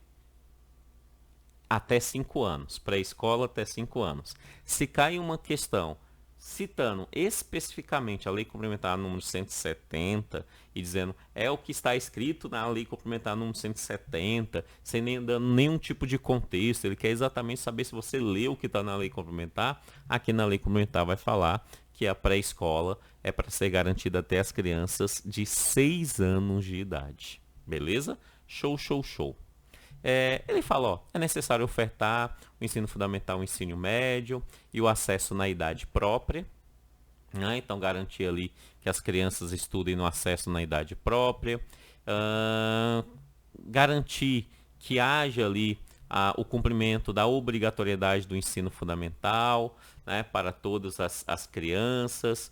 até 5 anos, pré-escola até 5 anos. Se cai uma questão citando especificamente a Lei Complementar número 170 e dizendo é o que está escrito na Lei Complementar número 170, sem nem dando nenhum tipo de contexto, ele quer exatamente saber se você leu o que está na Lei Complementar. Aqui na Lei Complementar vai falar que a pré-escola é para ser garantida até as crianças de 6 anos de idade. Beleza? Show, show, show. Ele fala, ó, é necessário ofertar o ensino fundamental, o ensino médio e o acesso na idade própria, né? Então, garantir ali que as crianças estudem no acesso na idade própria, garantir que haja ali o cumprimento da obrigatoriedade do ensino fundamental, né, para todas as crianças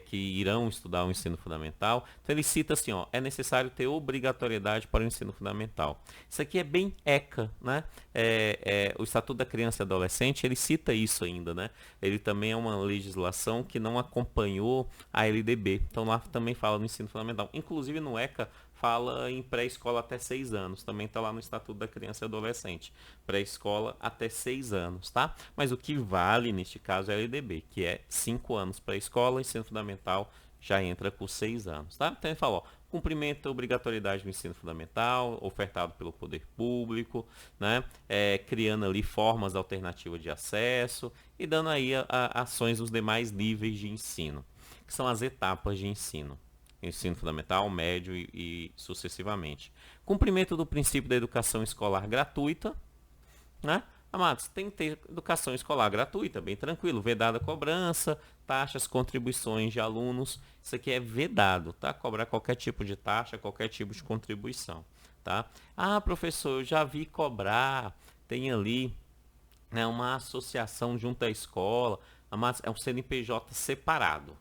que irão estudar o ensino fundamental. Então ele cita assim, ó, é necessário ter obrigatoriedade para o ensino fundamental. Isso aqui é bem ECA, né? O Estatuto da Criança e Adolescente, ele cita isso ainda, né? Ele também é uma legislação que não acompanhou a LDB. Então lá também fala no ensino fundamental. Inclusive no ECA fala em pré-escola até 6 anos. Também está lá no Estatuto da Criança e Adolescente. Pré-escola até 6 anos, tá? Mas o que vale neste caso é a LDB, que é 5 anos pré-escola, ensino fundamental já entra com 6 anos, tá? Então ele fala, ó, cumprimento da obrigatoriedade do ensino fundamental, ofertado pelo poder público, né? Criando ali formas alternativas de acesso e dando aí ações nos demais níveis de ensino, que são as etapas de ensino. Ensino fundamental, médio e sucessivamente. Cumprimento do princípio da educação escolar gratuita, né? Amados, tem que ter educação escolar gratuita, bem tranquilo, vedada cobrança, taxas, contribuições de alunos, isso aqui é vedado, tá? Cobrar qualquer tipo de taxa, qualquer tipo de contribuição, tá? Ah, professor, eu já vi cobrar, tem ali, né, uma associação junto à escola, amados, é um CNPJ separado,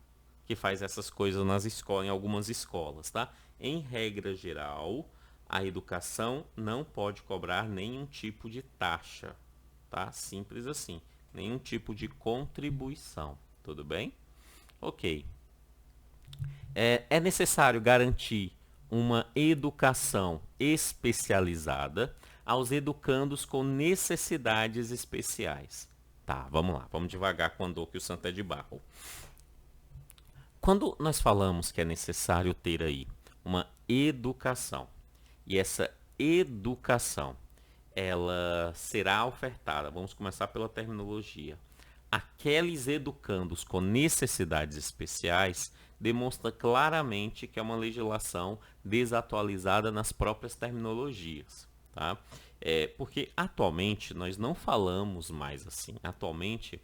que faz essas coisas nas escolas, em algumas escolas, tá? Em regra geral, a educação não pode cobrar nenhum tipo de taxa, tá? Simples assim, nenhum tipo de contribuição, tudo bem? Ok. É necessário garantir uma educação especializada aos educandos com necessidades especiais. Tá, vamos lá, vamos devagar com o andor que o santo é de barro. Quando nós falamos que é necessário ter aí uma educação, e essa educação, ela será ofertada, vamos começar pela terminologia, aqueles educandos com necessidades especiais, demonstra claramente que é uma legislação desatualizada nas próprias terminologias, tá? Porque atualmente nós não falamos mais assim, atualmente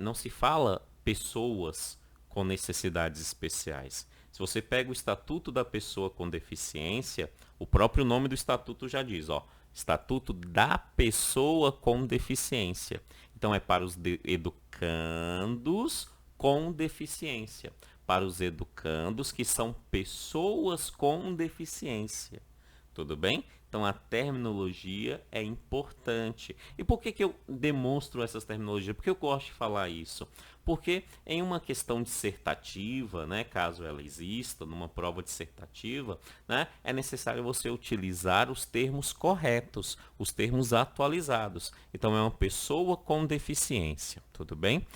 não se fala pessoas com necessidades especiais. Se você pega o Estatuto da Pessoa com Deficiência, o próprio nome do estatuto já diz, ó, Estatuto da Pessoa com Deficiência. Então é para os educandos com deficiência, para os educandos que são pessoas com deficiência. Tudo bem? Então a terminologia é importante. E por que eu demonstro essas terminologias? Porque eu gosto de falar isso. Porque em uma questão dissertativa, né, caso ela exista, numa prova dissertativa, né, é necessário você utilizar os termos corretos, os termos atualizados. Então é uma pessoa com deficiência. Tudo bem?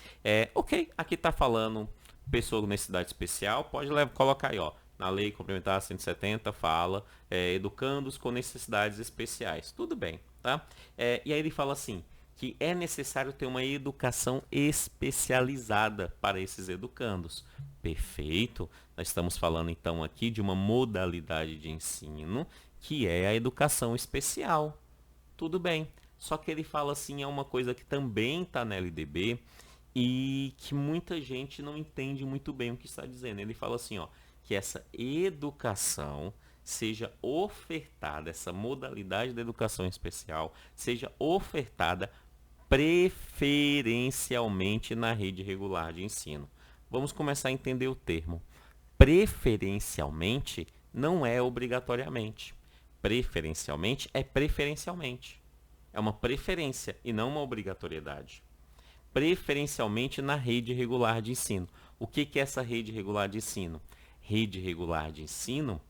Ok, aqui está falando pessoa com necessidade especial, pode colocar aí, ó. Na Lei Complementar 170 fala educandos com necessidades especiais. Tudo bem, tá? E aí ele fala assim, que é necessário ter uma educação especializada para esses educandos. Perfeito. Nós estamos falando então aqui de uma modalidade de ensino que é a educação especial. Tudo bem. Só que ele fala assim, é uma coisa que também está na LDB e que muita gente não entende muito bem o que está dizendo. Ele fala assim, ó, que essa educação seja ofertada, essa modalidade de educação especial seja ofertada preferencialmente na rede regular de ensino. Vamos começar a entender o termo. Preferencialmente não é obrigatoriamente. Preferencialmente é preferencialmente. É uma preferência e não uma obrigatoriedade. Preferencialmente na rede regular de ensino. O que é essa rede regular de ensino? Rede regular de ensino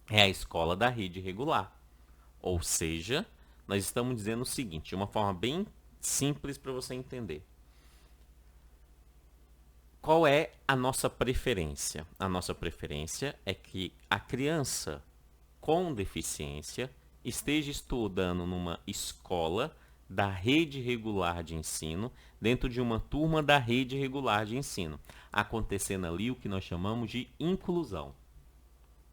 é a escola da rede regular. Ou seja, nós estamos dizendo o seguinte, de uma forma bem simples para você entender. Qual é a nossa preferência? A nossa preferência é que a criança com deficiência esteja estudando numa escola da rede regular de ensino, dentro de uma turma da rede regular de ensino, acontecendo ali o que nós chamamos de inclusão.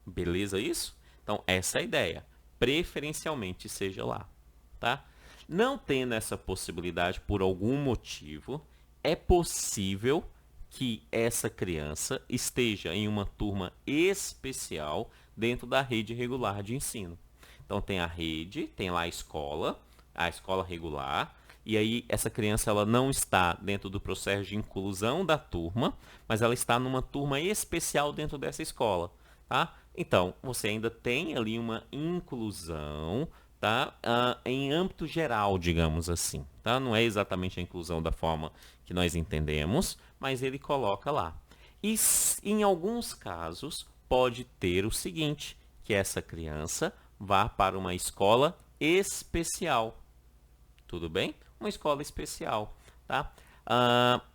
Beleza isso? Então, essa é a ideia. Preferencialmente seja lá, tá? Não tendo essa possibilidade por algum motivo, é possível que essa criança esteja em uma turma especial dentro da rede regular de ensino. Então, tem a rede, tem lá a escola regular, e aí essa criança ela não está dentro do processo de inclusão da turma, mas ela está numa turma especial dentro dessa escola, tá? Então, você ainda tem ali uma inclusão, tá? Em âmbito geral, digamos assim, tá? Não é exatamente a inclusão da forma que nós entendemos, mas ele coloca lá. E em alguns casos, pode ter o seguinte, que essa criança vá para uma escola especial. Tudo bem? Uma escola especial, tá?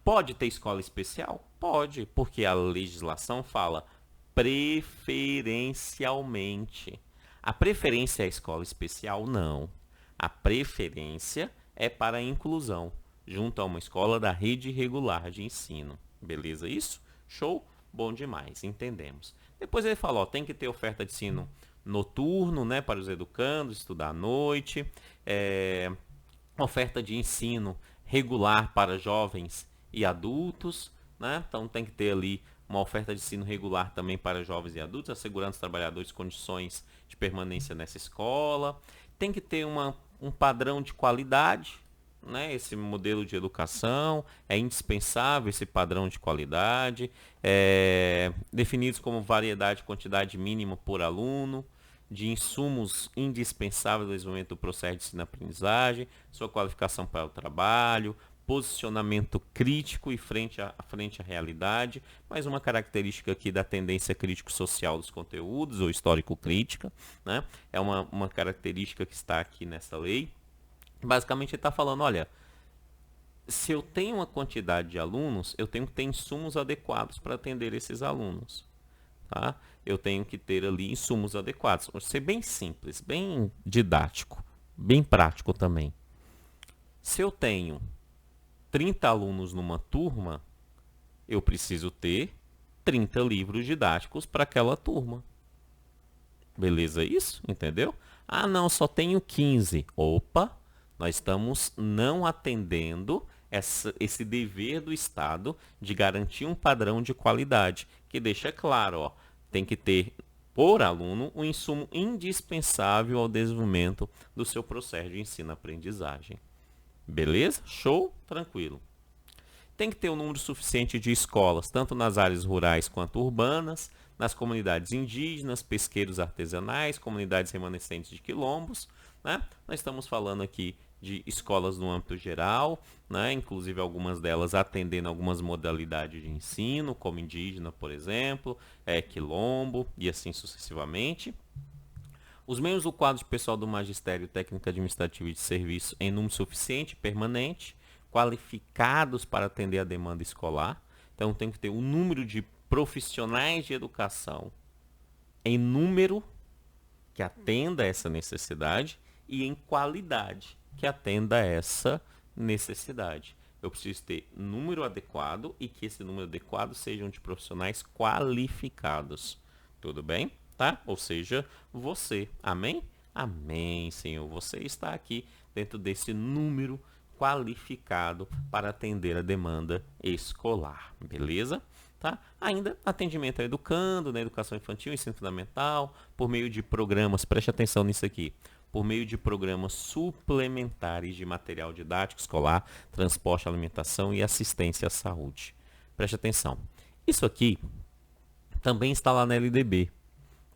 Pode ter escola especial? Pode, porque a legislação fala preferencialmente. A preferência é a escola especial? Não. A preferência é para a inclusão, junto a uma escola da rede regular de ensino. Beleza isso? Show? Bom demais, entendemos. Depois ele fala, ó, tem que ter oferta de ensino noturno, né, para os educandos, estudar à noite, oferta de ensino regular para jovens e adultos, né? Então tem que ter ali uma oferta de ensino regular também para jovens e adultos, assegurando aos trabalhadores condições de permanência nessa escola. Tem que ter um padrão de qualidade, né? Esse modelo de educação é indispensável, esse padrão de qualidade, definidos como variedade e quantidade mínima por aluno, de insumos indispensáveis no desenvolvimento do processo de ensino-aprendizagem, sua qualificação para o trabalho, posicionamento crítico e frente à realidade, mais uma característica aqui da tendência crítico-social dos conteúdos, ou histórico-crítica, né? É uma característica que está aqui nessa lei. Basicamente ele está falando, olha, se eu tenho uma quantidade de alunos, eu tenho que ter insumos adequados para atender esses alunos. Tá? Eu tenho que ter ali insumos adequados. Vou ser bem simples, bem didático, bem prático também. Se eu tenho 30 alunos numa turma, eu preciso ter 30 livros didáticos para aquela turma. Beleza isso? Entendeu? Ah, não, só tenho 15. Opa, nós estamos não atendendo esse dever do Estado de garantir um padrão de qualidade, que deixa claro, ó, tem que ter por aluno um insumo indispensável ao desenvolvimento do seu processo de ensino-aprendizagem. Beleza? Show? Tranquilo. Tem que ter um número suficiente de escolas, tanto nas áreas rurais quanto urbanas, nas comunidades indígenas, pesqueiros artesanais, comunidades remanescentes de quilombos, né? Nós estamos falando aqui de escolas no âmbito geral, né? Inclusive algumas delas atendendo algumas modalidades de ensino, como indígena, por exemplo, quilombo e assim sucessivamente. Os membros do quadro de pessoal do magistério técnico administrativo e de serviço em número suficiente, permanente, qualificados para atender a demanda escolar. Então tem que ter um número de profissionais de educação em número que atenda a essa necessidade e em qualidade que atenda a essa necessidade. Eu preciso ter número adequado e que esse número adequado sejam de profissionais qualificados. Tudo bem? Tá? Ou seja, você. Amém? Amém, Senhor. Você está aqui dentro desse número qualificado para atender a demanda escolar. Beleza? Tá? Ainda atendimento ao educando, na educação infantil, ensino fundamental, por meio de programas, preste atenção nisso aqui, por meio de programas suplementares de material didático escolar, transporte, alimentação e assistência à saúde. Preste atenção. Isso aqui também está lá na LDB.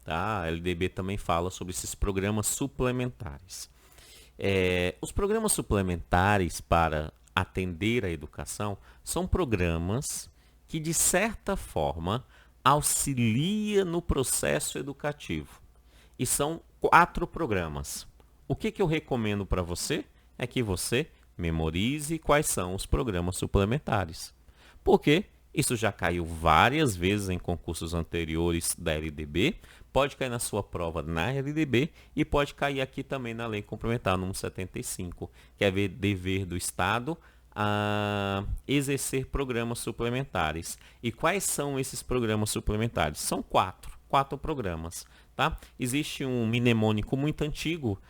Tá? A LDB também fala sobre esses programas suplementares. Os programas suplementares para atender a educação são programas que, de certa forma, auxilia no processo educativo. E são 4 programas. O que eu recomendo para você é que você memorize quais são os programas suplementares. Porque isso já caiu várias vezes em concursos anteriores da LDB, pode cair na sua prova na LDB e pode cair aqui também na Lei Complementar número 75, que é dever do Estado a exercer programas suplementares. E quais são esses programas suplementares? São 4 programas. Tá? Existe um mnemônico muito antigo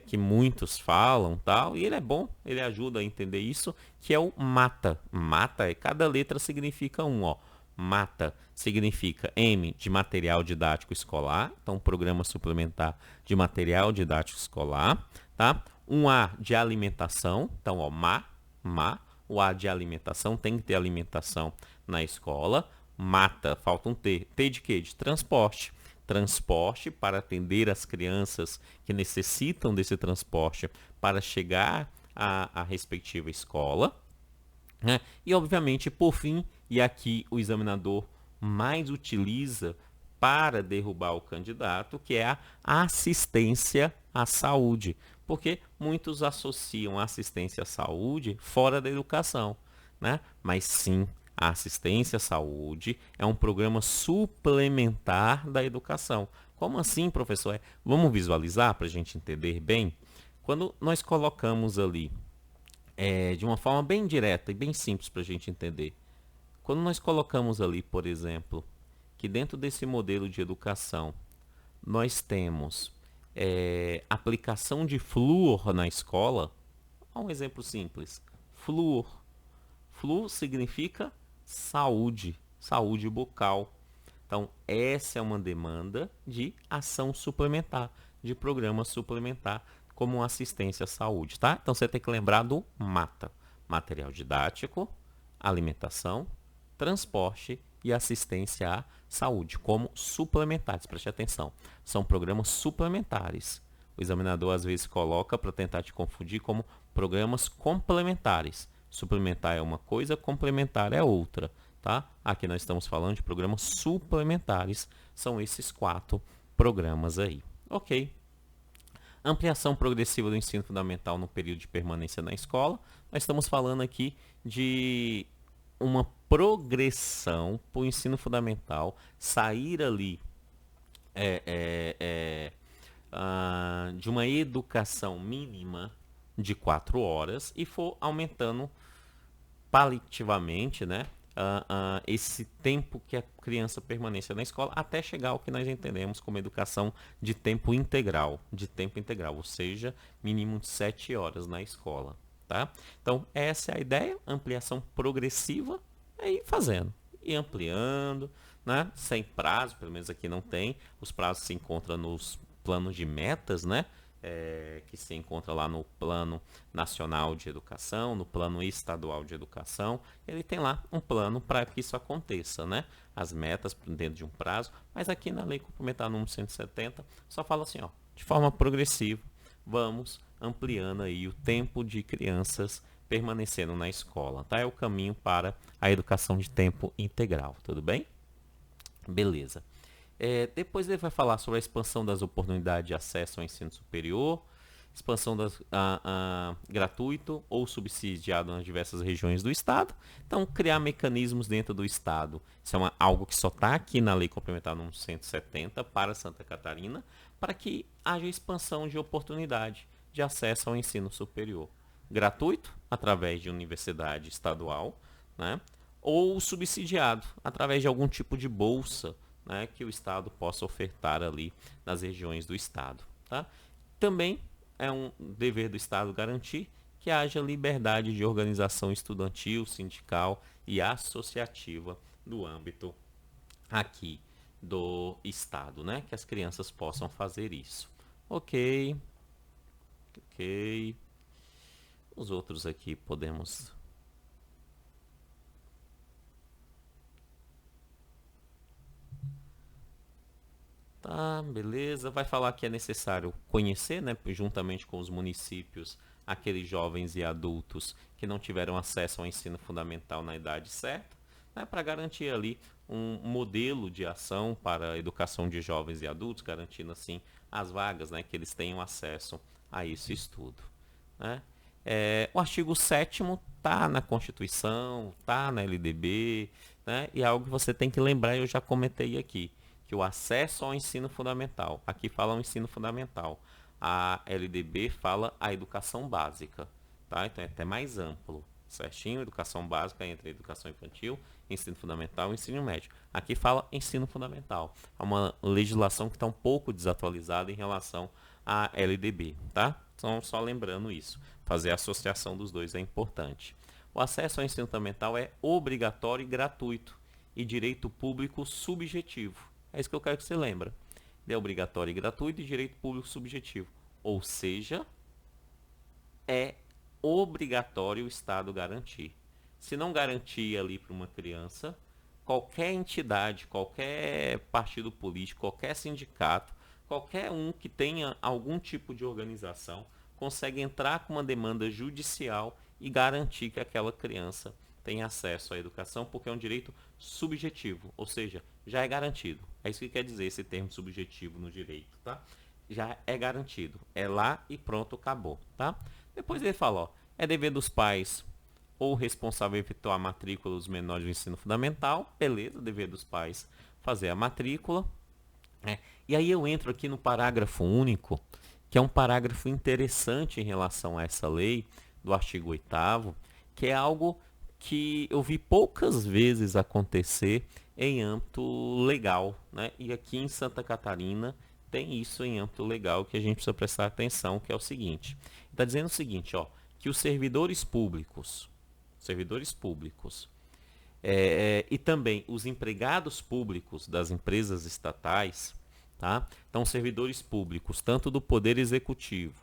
que muitos falam, tal, e ele é bom, ele ajuda a entender isso, que é o MATA. MATA, cada letra significa um, ó. MATA significa M de material didático escolar, então programa suplementar de material didático escolar, tá? Um A de alimentação, então ó, o A de alimentação, tem que ter alimentação na escola. MATA, falta um T. T de quê? De transporte. Transporte para atender as crianças que necessitam desse transporte para chegar à respectiva escola. Né? E, obviamente, por fim, e aqui o examinador mais utiliza para derrubar o candidato, que é a assistência à saúde. Porque muitos associam a assistência à saúde fora da educação, né? Mas sim, a assistência à saúde é um programa suplementar da educação. Como assim, professor? Vamos visualizar para a gente entender bem? Quando nós colocamos ali, de uma forma bem direta e bem simples para a gente entender, quando nós colocamos ali, por exemplo, que dentro desse modelo de educação nós temos aplicação de flúor na escola, um exemplo simples, flúor. Flu significa saúde, saúde bucal. Então, essa é uma demanda de ação suplementar, de programa suplementar, como assistência à saúde, tá? Então, você tem que lembrar do MATA, material didático, alimentação, transporte e assistência à saúde, como suplementares. Preste atenção, são programas suplementares. O examinador, às vezes, coloca para tentar te confundir como programas complementares. Suplementar é uma coisa, complementar é outra, tá? Aqui nós estamos falando de programas suplementares, são esses 4 programas aí. Ok. Ampliação progressiva do ensino fundamental no período de permanência na escola. Nós estamos falando aqui de uma progressão para o ensino fundamental sair ali de uma educação mínima de 4 horas e for aumentando paliativamente, né, esse tempo que a criança permaneça na escola até chegar ao que nós entendemos como educação de tempo integral, ou seja, mínimo de 7 horas na escola, tá? Então, essa é a ideia, ampliação progressiva, é ir fazendo, e ampliando, né? Sem prazo, pelo menos aqui não tem, os prazos se encontram nos planos de metas, né? Que se encontra lá no Plano Nacional de Educação, no Plano Estadual de Educação, ele tem lá um plano para que isso aconteça, né? As metas dentro de um prazo, mas aqui na Lei Complementar número 170 só fala assim, ó, de forma progressiva, vamos ampliando aí o tempo de crianças permanecendo na escola, tá? É o caminho para a educação de tempo integral, tudo bem? Beleza. Depois ele vai falar sobre a expansão das oportunidades de acesso ao ensino superior, expansão gratuito ou subsidiado nas diversas regiões do Estado. Então, criar mecanismos dentro do Estado. Isso é algo que só está aqui na Lei Complementar número 170 para Santa Catarina, para que haja expansão de oportunidade de acesso ao ensino superior. Gratuito, através de universidade estadual, né? Ou subsidiado, através de algum tipo de bolsa, né, que o Estado possa ofertar ali nas regiões do Estado. Tá? Também é um dever do Estado garantir que haja liberdade de organização estudantil, sindical e associativa no âmbito aqui do Estado, né? Que as crianças possam fazer isso. Ok, ok. Os outros aqui podemos... Tá, beleza. Vai falar que é necessário conhecer, né, juntamente com os municípios, aqueles jovens e adultos que não tiveram acesso ao ensino fundamental na idade certa, né, para garantir ali um modelo de ação para a educação de jovens e adultos, garantindo assim as vagas, né, que eles tenham acesso a esse estudo, né? O artigo 7º tá na Constituição, tá na LDB, né? E é algo que você tem que lembrar, eu já comentei aqui, que o acesso ao ensino fundamental, aqui fala o ensino fundamental, a LDB fala a educação básica, tá? Então é até mais amplo, certinho, educação básica entre educação infantil, ensino fundamental e ensino médio. Aqui fala ensino fundamental, é uma legislação que está um pouco desatualizada em relação à LDB, tá? Então só lembrando isso, fazer a associação dos dois é importante. O acesso ao ensino fundamental é obrigatório e gratuito e direito público subjetivo. É isso que eu quero que você lembre. É obrigatório e gratuito e direito público subjetivo. Ou seja, é obrigatório o Estado garantir. Se não garantir ali para uma criança, qualquer entidade, qualquer partido político, qualquer sindicato, qualquer um que tenha algum tipo de organização, consegue entrar com uma demanda judicial e garantir que aquela criança tenha acesso à educação, porque é um direito subjetivo, ou seja, já é garantido. É isso que quer dizer esse termo subjetivo no direito, tá? Já é garantido. É lá e pronto, acabou, tá? Depois ele fala, ó, é dever dos pais ou responsável efetuar a matrícula dos menores do ensino fundamental, beleza, dever dos pais fazer a matrícula. E aí eu entro aqui no parágrafo único, que é um parágrafo interessante em relação a essa lei, do artigo 8º, que é algo que eu vi poucas vezes acontecer em âmbito legal, né? E aqui em Santa Catarina tem isso em âmbito legal que a gente precisa prestar atenção, que é o seguinte. Está dizendo o seguinte, ó, que os servidores públicos e também os empregados públicos das empresas estatais, tá? Então, servidores públicos, tanto do Poder Executivo,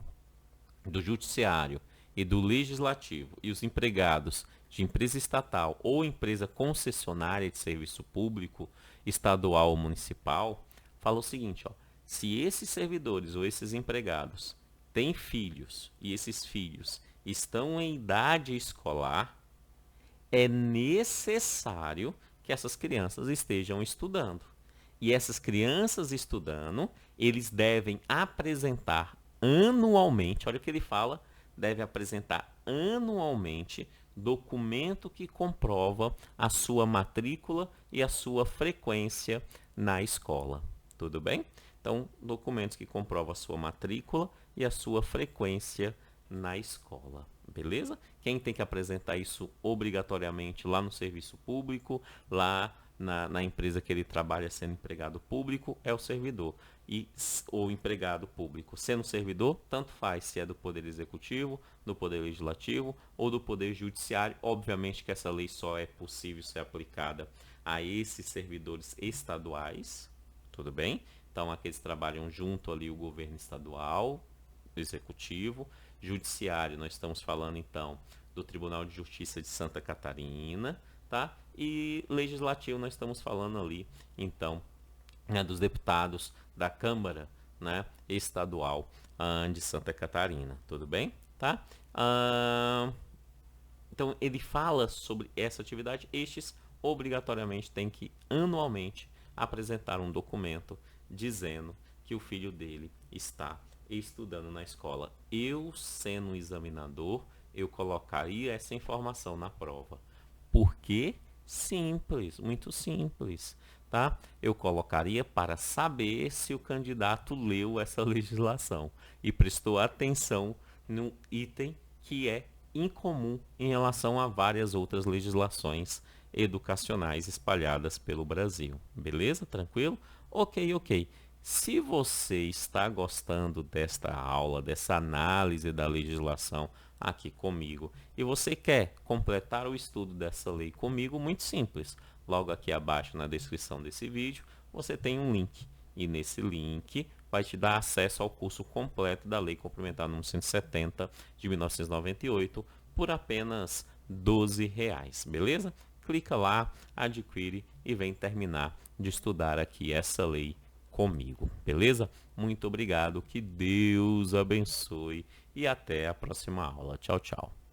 do Judiciário e do Legislativo, e os empregados de empresa estatal ou empresa concessionária de serviço público, estadual ou municipal, fala o seguinte, ó, se esses servidores ou esses empregados têm filhos e esses filhos estão em idade escolar, é necessário que essas crianças estejam estudando. E essas crianças estudando, eles devem apresentar anualmente, olha o que ele fala, deve apresentar anualmente documento que comprova a sua matrícula e a sua frequência na escola. Tudo bem? Então, documentos que comprovam a sua matrícula e a sua frequência na escola. Beleza? Quem tem que apresentar isso obrigatoriamente lá no serviço público, lá na empresa que ele trabalha sendo empregado público, é o servidor. E o empregado público sendo servidor, tanto faz se é do Poder Executivo, do Poder Legislativo ou do Poder Judiciário. Obviamente que essa lei só é possível ser aplicada a esses servidores estaduais, tudo bem? Então, aqueles que trabalham junto ali o governo estadual, executivo, judiciário, nós estamos falando então do Tribunal de Justiça de Santa Catarina, tá? E legislativo nós estamos falando ali, então, né, dos deputados da Câmara, né, estadual de Santa Catarina, tudo bem? Tá? Então ele fala sobre essa atividade. Estes obrigatoriamente têm que anualmente apresentar um documento dizendo que o filho dele está estudando na escola. Eu, sendo um examinador, eu colocaria essa informação na prova. Por quê? Simples, muito simples, tá? Eu colocaria para saber se o candidato leu essa legislação e prestou atenção no item que é incomum em relação a várias outras legislações educacionais espalhadas pelo Brasil. Beleza? Tranquilo? Ok, ok. Se você está gostando desta aula, dessa análise da legislação aqui comigo, e você quer completar o estudo dessa lei comigo, muito simples. Logo aqui abaixo na descrição desse vídeo, você tem um link. E nesse link vai te dar acesso ao curso completo da Lei Complementar número 170 de 1998 por apenas R$ 12, beleza? Clica lá, adquire e vem terminar de estudar aqui essa lei comigo, beleza? Muito obrigado, que Deus abençoe e até a próxima aula. Tchau, tchau.